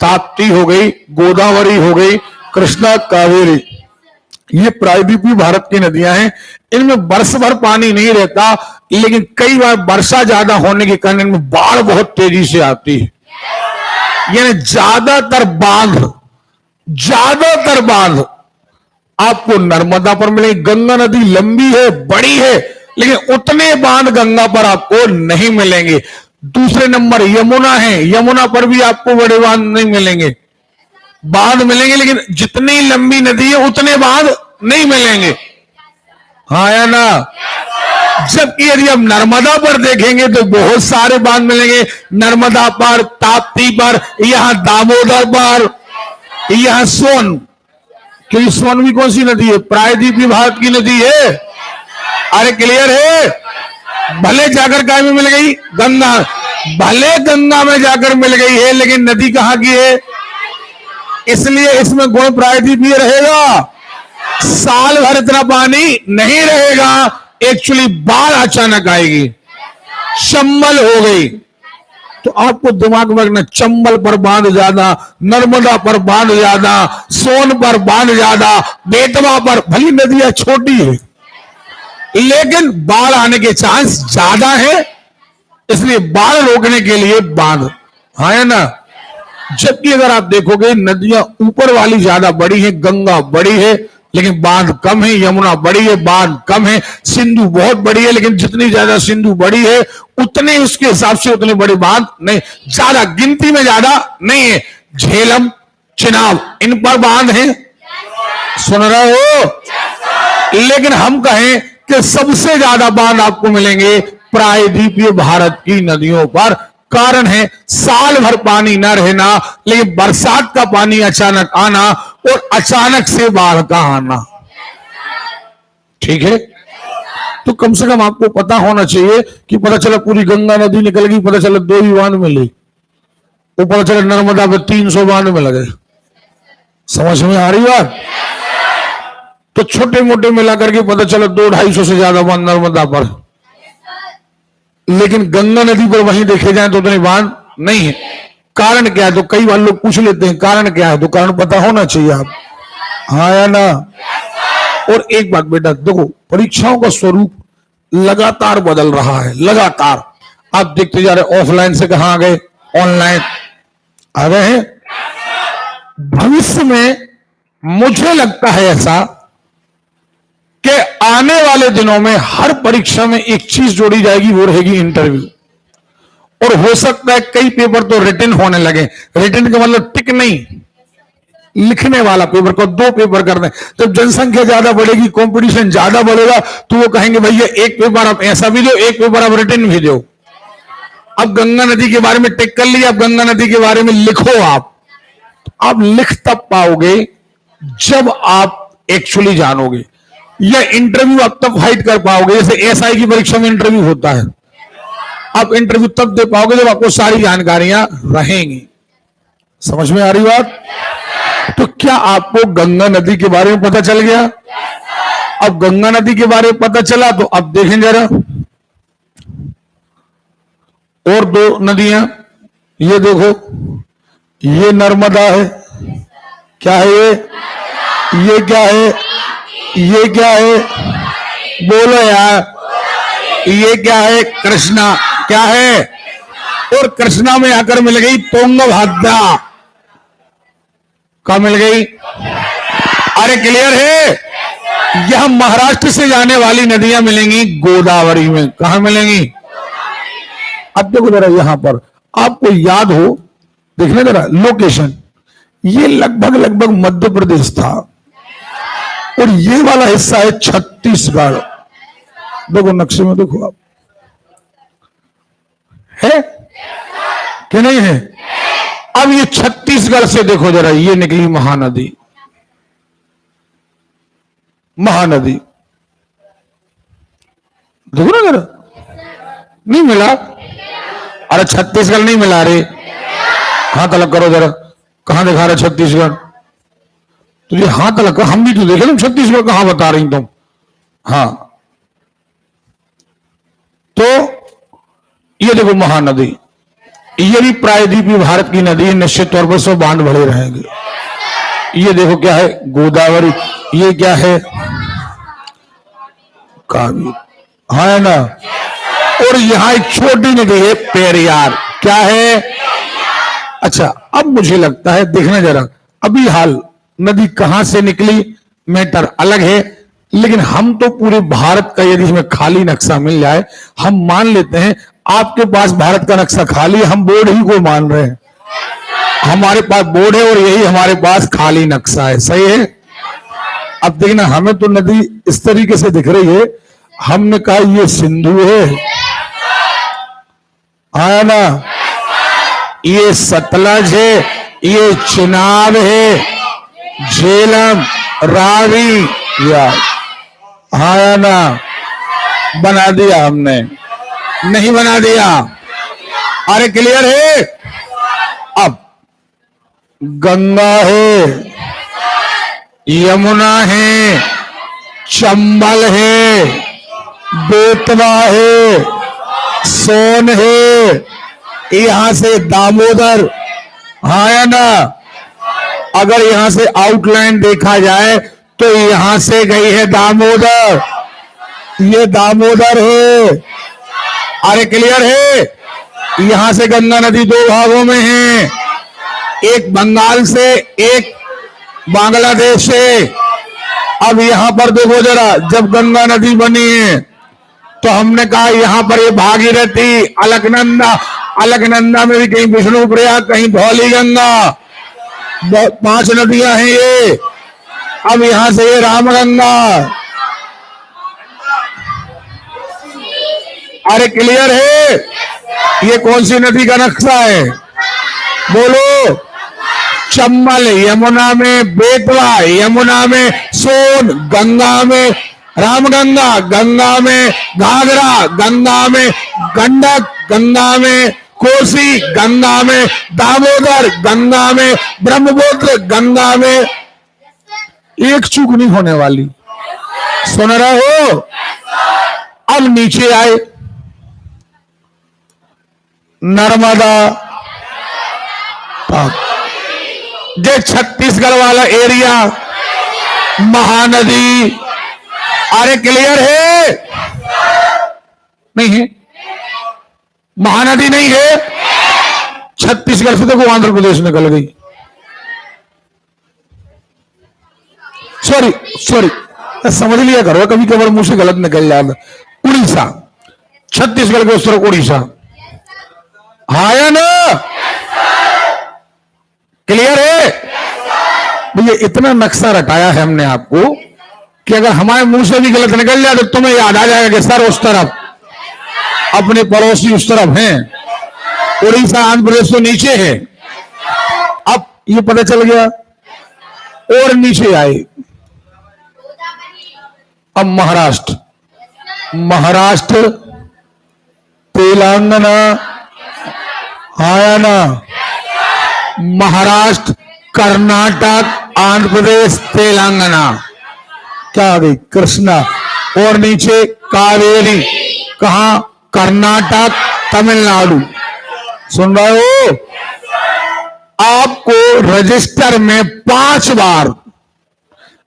ताप्ती हो गई, गोदावरी हो गई, कृष्णा, कावेरी, ये प्रायद्वीपीय भारत की नदियां हैं। इनमें वर्ष भर पानी नहीं रहता, लेकिन कई बार वर्षा ज्यादा होने के कारण इनमें बाढ़ बहुत तेजी से आती है। यानी ज्यादातर बांध आपको नर्मदा पर मिलेगी। गंगा नदी लंबी है, बड़ी है, लेकिन उतने बांध गंगा पर आपको नहीं मिलेंगे। दूसरे नंबर यमुना है, यमुना पर भी आपको बड़े बांध नहीं मिलेंगे, बांध मिलेंगे, लेकिन जितनी लंबी नदी है उतने बांध नहीं मिलेंगे। हाँ या ना? जबकि यदि हम नर्मदा पर देखेंगे तो बहुत सारे बांध मिलेंगे, नर्मदा पर, ताप्ती पर, यहां दामोदर पर, यहां सोन, क्योंकि सोन भी कौन सी नदी है? प्रायद्वीपीय भारत की नदी है। अरे क्लियर है? भले जाकर काय में मिल गई? गंगा। भले गंगा में जाकर मिल गई है, लेकिन नदी कहां की है? इसलिए इसमें गुण प्रायद्वीपीय रहेगा, साल भर इतना पानी नहीं रहेगा। एक्चुअली बाढ़ अचानक आएगी, चंबल हो गई, तो आपको दिमाग में रखना, चंबल पर बांध ज्यादा, नर्मदा पर बांध ज्यादा, सोन पर बांध ज्यादा, बेतवा पर, भली नदियां छोटी है लेकिन बाढ़ आने के चांस ज्यादा है, इसलिए बाढ़ रोकने के लिए बांध। हाँ है ना? जबकि अगर आप देखोगे नदियां ऊपर वाली ज्यादा बड़ी है, गंगा बड़ी है लेकिन बांध कम है, यमुना बड़ी है, बांध कम है, सिंधु बहुत बड़ी है, लेकिन जितनी ज्यादा सिंधु बड़ी है उतने उसके हिसाब से उतने बड़े बांध नहीं, ज्यादा गिनती में ज्यादा नहीं है। झेलम, चिनाब, इन पर बांध है, सुन रहे हो? लेकिन हम कहें कि सबसे ज्यादा बांध आपको मिलेंगे प्रायद्वीपीय भारत की नदियों पर। कारण है साल भर पानी न रहना, लेकिन बरसात का पानी अचानक आना और अचानक से बाढ़ का आना। ठीक है? तो कम से कम आपको पता होना चाहिए कि पता चला पूरी गंगा नदी निकल गई, पता चला 2 ही बांध मिली, तो पता चला नर्मदा पे 300 बांध में लगे। समझ में आ रही बात? तो छोटे मोटे मिलाकर के पता चला 200-250 से ज्यादा बांध नर्मदा पर, लेकिन गंगा नदी पर वहीं देखे जाए तो उतने बांध नहीं है। कारण क्या है? तो कई बार लोग पूछ लेते हैं कारण क्या है, तो कारण पता होना चाहिए आप, हाँ या ना। और एक बात बेटा देखो, परीक्षाओं का स्वरूप लगातार बदल रहा है, लगातार आप देखते जा रहे, ऑफलाइन से कहां आ गए, ऑनलाइन आ गए हैं। भविष्य में मुझे लगता है ऐसा कि आने वाले दिनों में हर परीक्षा में एक चीज जोड़ी जाएगी, वो रहेगी इंटरव्यू। और हो सकता है कई पेपर तो रिटन होने लगे। रिटन का मतलब टिक नहीं, लिखने वाला पेपर को 2 पेपर कर दें। जब जनसंख्या ज्यादा बढ़ेगी, कंपटीशन ज्यादा बढ़ेगा, तो वो कहेंगे भैया एक पेपर आप ऐसा भी दो, एक पेपर आप रिटन भी दो। अब गंगा नदी के बारे में टिक कर लिया, अब गंगा नदी के बारे में लिखो। आप लिख तब पाओगे जब आप एक्चुअली जानोगे। या इंटरव्यू आप तब फाइट कर पाओगे, जैसे एसआई की परीक्षा में इंटरव्यू होता है, आप इंटरव्यू तब दे पाओगे जब आपको सारी जानकारियां रहेंगी। समझ में आ रही बात? तो क्या आपको गंगा नदी के बारे में पता चल गया? अब गंगा नदी के बारे में पता चला तो अब देखें जरा और 2 नदियां, ये देखो, ये नर्मदा है, क्या है ये क्या है, ये क्या है, बोलो यार, ये क्या है, कृष्णा, क्या है, और कृष्णा में आकर मिल गई तुंगभद्रा। कहा मिल गई? अरे क्लियर है? यह महाराष्ट्र से जाने वाली नदियां मिलेंगी गोदावरी में। कहां मिलेंगी? अब देखो जरा, यहां पर आपको याद हो, देखने जरा लोकेशन, ये लगभग मध्य प्रदेश था और ये वाला हिस्सा है छत्तीसगढ़। देखो नक्शे में देखो आप, है कि नहीं है? अब ये छत्तीसगढ़ से देखो जरा, ये निकली महानदी, महानदी देखो ना जरा, नहीं मिला? अरे छत्तीसगढ़ नहीं मिला रे, हाथ अलग करो जरा, कहां दिखा रहे छत्तीसगढ़? तो ये हाथ अलग करो, हम भी तो देखे ना छत्तीसगढ़ कहां बता रही तुम। हाँ, तो ये देखो महानदी, ये भी प्रायद्वीपीय भारत की नदी है, निश्चित तौर पर 100 बांध भरे रहेंगे। ये देखो क्या है, गोदावरी, ये क्या है, कावेरी, हाँ है ना। और यहां एक छोटी नदी है पेरियार, क्या है? अच्छा, अब मुझे लगता है, देखना जरा, अभी हाल नदी कहां से निकली मैटर अलग है, लेकिन हम तो पूरे भारत का यदि हमें खाली नक्शा मिल जाए, हम मान लेते हैं आपके पास भारत का नक्शा खाली, हम बोर्ड ही को मान रहे हैं, हमारे पास बोर्ड है और यही हमारे पास खाली नक्शा है, सही है? अब देखना, हमें तो नदी इस तरीके से दिख रही है, हमने कहा ये सिंधु है, आया ना, ये सतलज है, ये चिनाब है, झेलम, रावी, या आया ना, बना दिया हमने, नहीं बना दिया? अरे क्लियर है? अब गंगा है, यमुना है, चंबल है, बेतवा है, सोन है, यहां से दामोदर, हाँ या ना? अगर यहां से आउटलाइन देखा जाए तो यहां से गई है दामोदर, ये दामोदर है। अरे क्लियर है? यहां से गंगा नदी 2 भागों में है, एक बंगाल से, एक बांग्लादेश से। अब यहां पर देखो जरा, जब गंगा नदी बनी है तो हमने कहा यहां पर ये भागीरथी, अलकनंदा, अलकनंदा में भी कहीं विष्णु प्रयाग, कहीं धौली गंगा, 5 नदियां हैं ये। अब यहां से ये रामगंगा। अरे क्लियर है? ये कौन सी नदी का नक्शा है? बोलो। चंबल यमुना में, बेतवा यमुना में, सोन गंगा में, रामगंगा, गंगा में घाघरा, गंगा में गंडक, गंगा में कोसी, गंगा में दामोदर, गंगा में ब्रह्मपुत्र, गंगा में एक चूक नहीं होने वाली। सुन रहे हो? अब नीचे आए, नर्मदा, जो छत्तीसगढ़ वाला एरिया, महानदी, अरे क्लियर है? नहीं है? महानदी नहीं है? छत्तीसगढ़ से देखो आंध्र प्रदेश निकल गई। सॉरी सॉरी, समझ लिया करो, कभी कभार मुंह से गलत निकल जाता। उड़ीसा, छत्तीसगढ़ के उस तरफ उड़ीसा, हाँ या ना? क्लियर है? भैया इतना नक्शा रटाया है हमने आपको कि अगर हमारे मुंह से भी गलत निकल जाए तो तुम्हें याद आ जाएगा कि सर उस तरफ अपने पड़ोसी उस तरफ हैं, उड़ीसा आंध्र प्रदेश तो नीचे है। अब ये पता चल गया, और नीचे आए, अब महाराष्ट्र, महाराष्ट्र, तेलंगाना, हरियाणा, महाराष्ट्र, कर्नाटक, आंध्र प्रदेश, तेलंगाना, क्या आ गई? कृष्णा, और नीचे कावेरी, कहा? कर्नाटक, तमिलनाडु। सुन रहे हो? आपको रजिस्टर में 5 बार,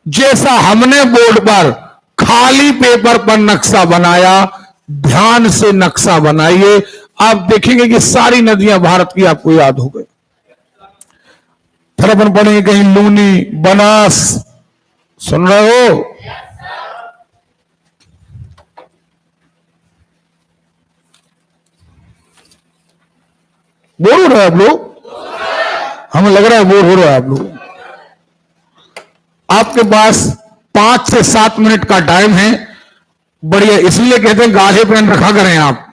जैसा हमने बोर्ड पर खाली पेपर पर नक्शा बनाया, ध्यान से नक्शा बनाइए। आप देखेंगे कि सारी नदियां भारत की आपको याद हो गई। फिर अपन पढ़ेंगे कहीं लूनी, बनास। सुन रहे हो? बोर हो रहे हैं आप लोग? हमें लग रहा है बोर हो रहे हैं आप लोग। आपके पास 5 से 7 मिनट का टाइम है। बढ़िया, इसलिए कहते हैं गाढ़े पेन रखा करें आप।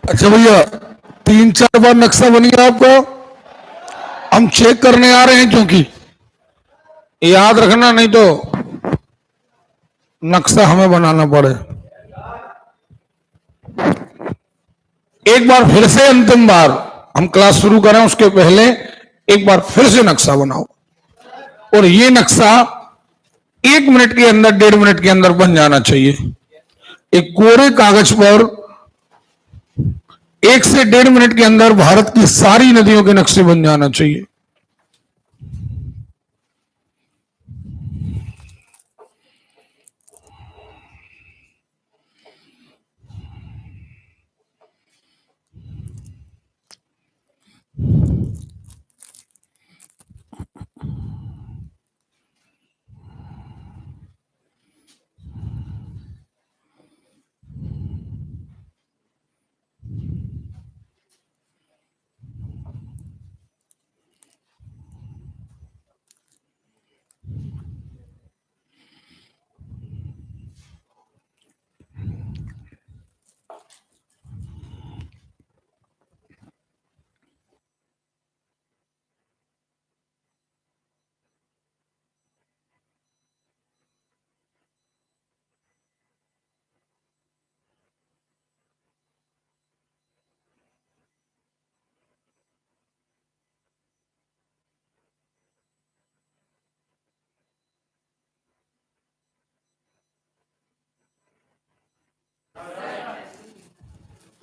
अच्छा भैया, 3-4 बार नक्शा बन गया आपका। हम चेक करने आ रहे हैं, क्योंकि याद रखना, नहीं तो नक्शा हमें बनाना पड़े। एक बार फिर से, अंतिम बार हम क्लास शुरू करें उसके पहले एक बार फिर से नक्शा बनाओ, और ये नक्शा 1 मिनट के अंदर, 1.5 मिनट के अंदर बन जाना चाहिए। एक कोरे कागज पर 1 से 1.5 मिनट के अंदर भारत की सारी नदियों के नक्शे बन जाना चाहिए।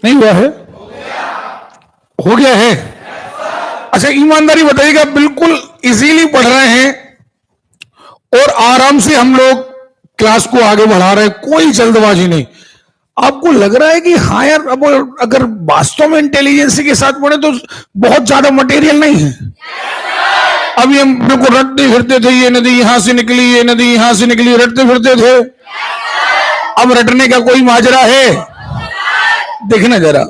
नहीं हुआ है? हो गया है। अच्छा, ईमानदारी बताइएगा, बिल्कुल इजीली पढ़ रहे हैं और आराम से हम लोग क्लास को आगे बढ़ा रहे हैं, कोई जल्दबाजी नहीं। आपको लग रहा है कि हाँ यार, अब अगर वास्तव में इंटेलिजेंसी के साथ पढ़े तो बहुत ज्यादा मटेरियल नहीं है। अभी हम को रटते फिरते थे, ये नदी यहां से निकली, ये नदी यहां से निकली, रटते फिरते थे। अब रटने का कोई माजरा है? देखना जरा,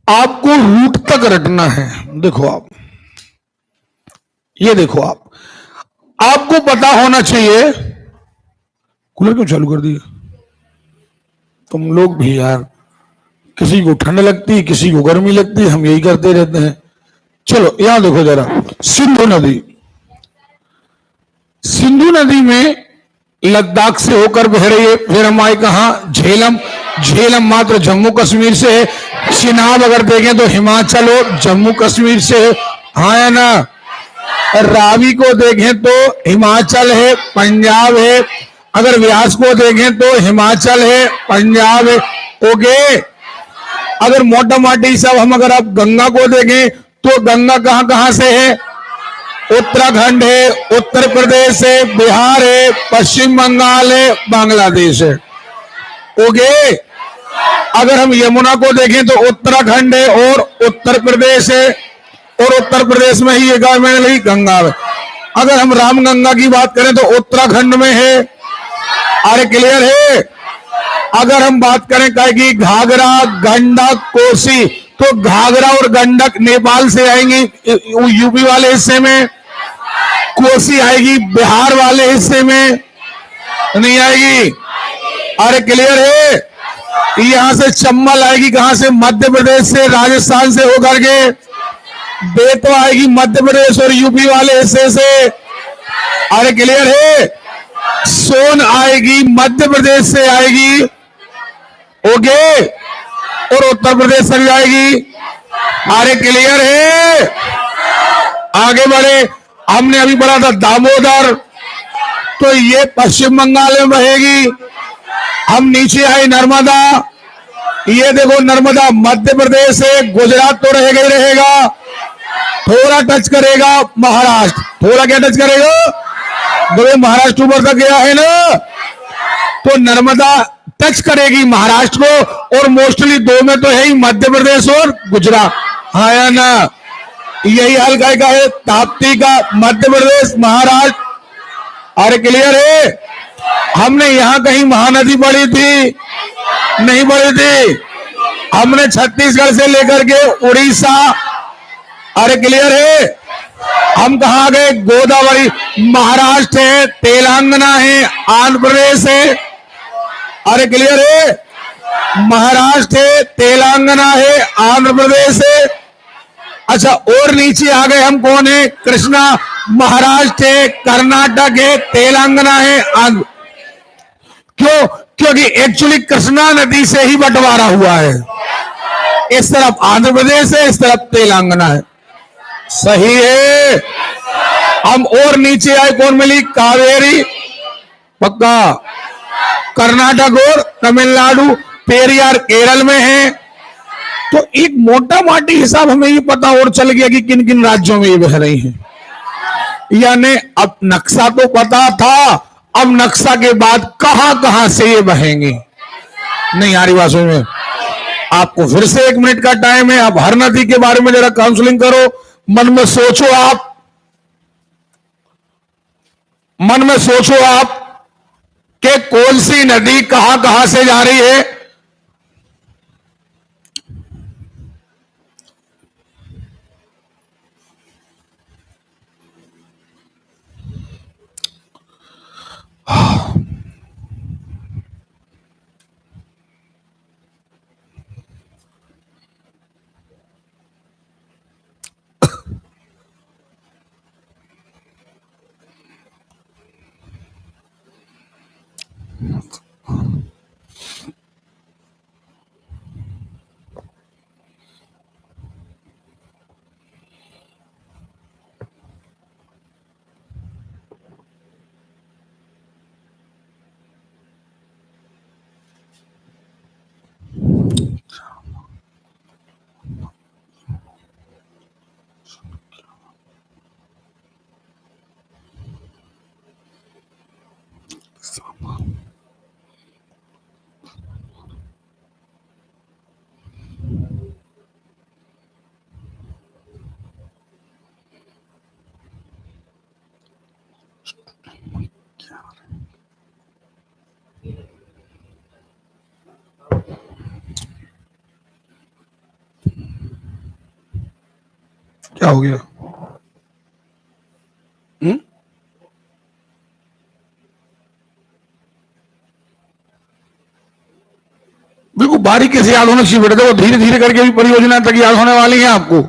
आपको रूट तक रटना है। देखो आप, ये देखो आपको पता होना चाहिए। कूलर क्यों चालू कर दिए तुम लोग भी यार? किसी को ठंड लगती, किसी को गर्मी लगती, हम यही करते रहते हैं। चलो यहां देखो जरा, सिंधु नदी। सिंधु नदी में लद्दाख से होकर बह रही है। फिर हम आए कहा? झेलम। झेलम मात्र जम्मू कश्मीर से है। चिनाब अगर देखें तो हिमाचल और जम्मू कश्मीर से है, हाँ या ना? रावी को देखें तो हिमाचल है, पंजाब है। अगर व्यास को देखें तो हिमाचल है, पंजाब है। ओके। अगर मोटा माटी साहब हम अगर आप गंगा को देखें तो गंगा कहां कहां से है? उत्तराखंड है, उत्तर प्रदेश है, बिहार है, पश्चिम बंगाल है, बांग्लादेश है। ओके। अगर हम यमुना को देखें तो उत्तराखंड है और उत्तर प्रदेश है, और उत्तर प्रदेश में ही एक मैंने गंगा है। अगर हम रामगंगा की बात करें तो उत्तराखंड में है। अरे क्लियर है? अगर हम बात करें क्या कि घाघरा, गंडक, कोसी, तो घाघरा और गंडक नेपाल से आएंगी यूपी वाले हिस्से में। कोसी आएगी बिहार वाले हिस्से में, नहीं आएगी? अरे क्लियर है? यहां से चंबल आएगी कहां से? मध्य प्रदेश से, राजस्थान से होकर के। बेतवा आएगी मध्य प्रदेश और यूपी वाले हिस्से से। अरे क्लियर है? सोन आएगी मध्य प्रदेश से आएगी, ओके, और उत्तर प्रदेश से आएगी। अरे क्लियर है? आगे बढ़े। हमने अभी पढ़ा था दामोदर, तो ये पश्चिम बंगाल में बहेगी। हम नीचे आए नर्मदा, ये देखो नर्मदा मध्य प्रदेश से, गुजरात तो रहेगा ही रहेगा, थोड़ा टच करेगा महाराष्ट्र। थोड़ा क्या टच करेगा? तो महाराष्ट्र ऊपर तक गया है ना, तो नर्मदा टच करेगी महाराष्ट्र को, और मोस्टली दो में तो है ही, मध्य प्रदेश और गुजरात, हाँ या ना? यही हाल का है ताप्ती का, मध्य प्रदेश, महाराष्ट्र। अरे क्लियर है? हमने यहां कहीं महानदी पढ़ी थी? नहीं पढ़ी थी। हमने छत्तीसगढ़ से लेकर के उड़ीसा, अरे क्लियर है? हम कहा गए? गोदावरी। महाराष्ट्र है, तेलंगाना है, आंध्र प्रदेश है, अरे क्लियर है? महाराष्ट्र है, तेलंगाना है, आंध्र प्रदेश है। अच्छा, और नीचे आ गए हम, कौन है? कृष्णा। महाराष्ट्र है, कर्नाटक है, तेलंगाना है, आंध्र। क्यों? क्योंकि एक्चुअली कृष्णा नदी से ही बंटवारा हुआ है। इस तरफ आंध्र प्रदेश है, इस तरफ तेलंगाना है। सही है। हम और नीचे आए, कौन मिली? कावेरी। पक्का। कर्नाटक और तमिलनाडु, पेरियार केरल में है। तो एक मोटा माटी हिसाब हमें ये पता और चल गया कि किन किन राज्यों में ये बह रही हैं। यानी अब नक्शा तो पता था, अब नक्शा के बाद कहां कहां से ये बहेंगे। नहीं आ रही बात समझ में? आपको फिर से 1 मिनट का टाइम है। आप हर नदी के बारे में जरा काउंसलिंग करो, मन में सोचो। आप मन में सोचो आप कि कौन सी नदी कहां कहां से जा रही है। क्या हो गया? बिल्कुल बारीकी से याद होना चाहिए बेटा। वो धीरे धीरे करके भी परियोजना तक याद होने वाली है आपको।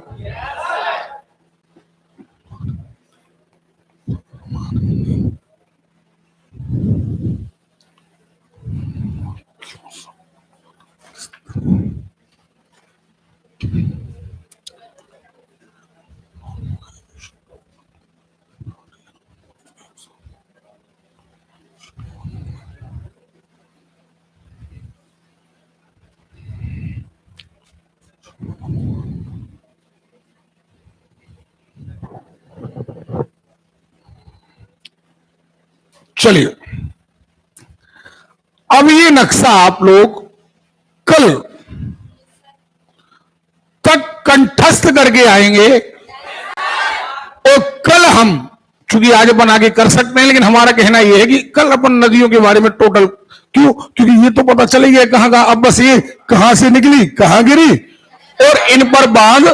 चलिए, अब ये नक्शा आप लोग कल तक कंठस्थ करके आएंगे। और कल हम, चूंकि आज अपन आगे कर सकते हैं, लेकिन हमारा कहना यह है कि कल अपन नदियों के बारे में टोटल, क्यों? क्योंकि ये तो पता चल गया कहां कहां। अब बस ये कहां से निकली, कहां गिरी, और इन पर बांध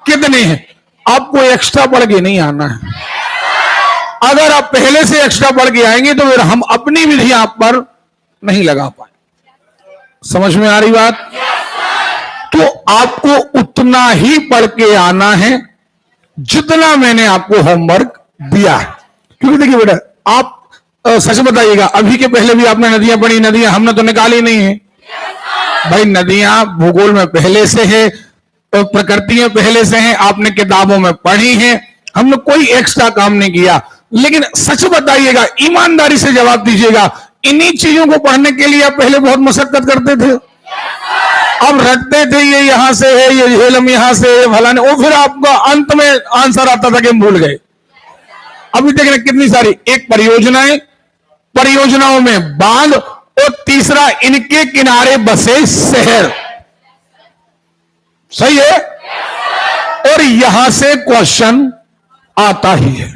कितने हैं। आपको एक्स्ट्रा पढ़ के नहीं आना है। अगर आप पहले से एक्स्ट्रा पढ़ के आएंगे तो फिर हम अपनी विधि आप पर नहीं लगा पाए। समझ में आ रही बात? तो आपको उतना ही पढ़ के आना है जितना मैंने आपको होमवर्क दिया है। क्योंकि देखिए बेटा, आप सच बताइएगा, अभी के पहले भी आपने नदियां पढ़ी। नदियां हमने तो निकाली नहीं है भाई। नदियां भूगोल में पहले से है, प्रकृति में पहले से है, आपने किताबों में पढ़ी है। हमने कोई एक्स्ट्रा काम नहीं किया। लेकिन सच बताइएगा, ईमानदारी से जवाब दीजिएगा, इन्हीं चीजों को पढ़ने के लिए आप पहले बहुत मशक्कत करते थे। अब रटते थे ये यहां से है, ये झेलम यहां से है, फलाने, और फिर आपका अंत में आंसर आता था कि हम भूल गए। अभी देख रहे कितनी सारी, एक परियोजनाएं, परियोजनाओं में बांध, और तीसरा इनके किनारे बसे शहर। सही है? और यहां से क्वेश्चन आता ही है।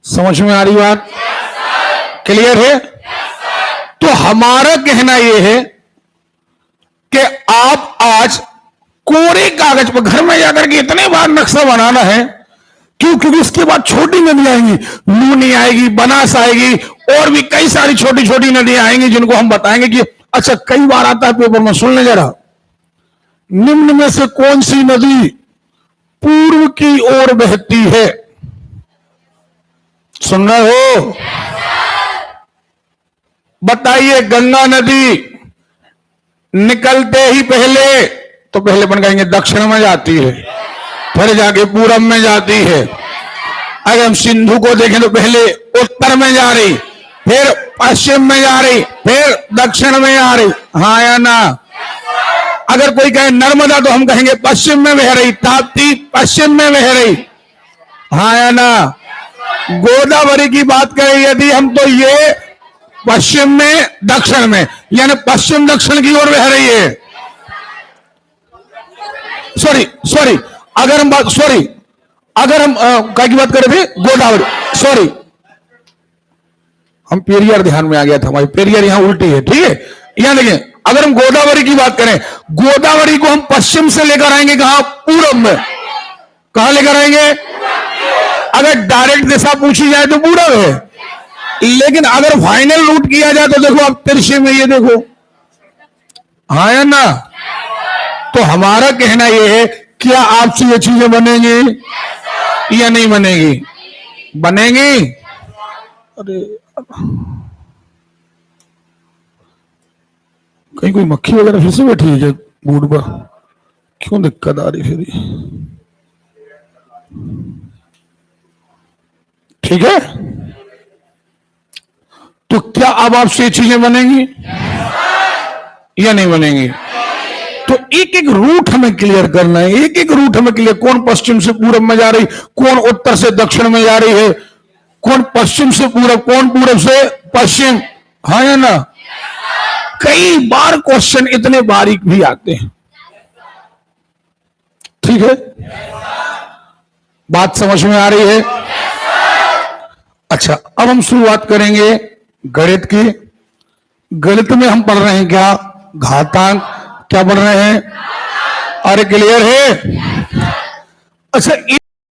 समझ में आ रही बात? क्लियर है? तो हमारा कहना यह है कि आप आज कोरे कागज पर घर में जाकर के इतने बार नक्शा बनाना है। क्यों? क्योंकि उसके बाद छोटी नदी आएंगी, लूनी आएगी, बनास आएगी, और भी कई सारी छोटी छोटी नदियां आएंगी जिनको हम बताएंगे कि अच्छा, कई बार आता है पेपर में, सुन ले जरा, निम्न में से कौन सी नदी पूर्व की ओर बहती है? सुन रहे हो? बताइए। गंगा नदी निकलते ही पहले तो पहले बन कहेंगे दक्षिण में जाती है, फिर जाके पूरब में जाती है। अगर हम सिंधु को देखें तो पहले उत्तर में जा रही, फिर पश्चिम में जा रही, फिर दक्षिण में आ रही। हाँ या ना? अगर कोई कहे नर्मदा तो हम कहेंगे पश्चिम में बह रही, ताप्ती पश्चिम में बह रही। हाँ या ना? गोदावरी की बात करें यदि हम तो ये पश्चिम में दक्षिण में, यानी पश्चिम दक्षिण की ओर बह रही है। सॉरी अगर हम क्या की बात कर रहे थे? गोदावरी। सॉरी, हम पेरियार ध्यान में आ गया था, हमारी पेरियार यहां उल्टी है। ठीक है, यहां देखिए, अगर हम गोदावरी की बात करें, गोदावरी को हम पश्चिम से लेकर आएंगे कहां? पूरब में। कहां लेकर आएंगे? अगर डायरेक्ट दिशा पूछी जाए तो पूरब है, लेकिन अगर फाइनल रूट किया जाए तो देखो आप तिरछे में, ये देखो। हाँ या ना? तो हमारा कहना यह है, क्या आपसे ये चीजें बनेंगी या नहीं बनेगी? बनेंगी। अरे कहीं कोई मक्खी वगैरह फिर से बैठी है बोर्ड पर, क्यों दिक्कत आ रही फिर? ठीक है, तो क्या अब आपसे ये चीजें बनेंगी या नहीं बनेंगी? तो एक एक रूट हमें क्लियर करना है, एक एक रूट हमें क्लियर, कौन पश्चिम से पूरब में जा रही, कौन उत्तर से दक्षिण में जा रही है, कौन पश्चिम से पूरब, कौन पूरब से पश्चिम। हाँ या ना? कई बार क्वेश्चन इतने बारीक भी आते हैं। ठीक है, बात समझ में आ रही है? अच्छा, अब हम शुरुआत करेंगे गणित की। गणित में हम पढ़ रहे हैं क्या? घातांक। क्या पढ़ रहे हैं? अरे क्लियर है? अच्छा,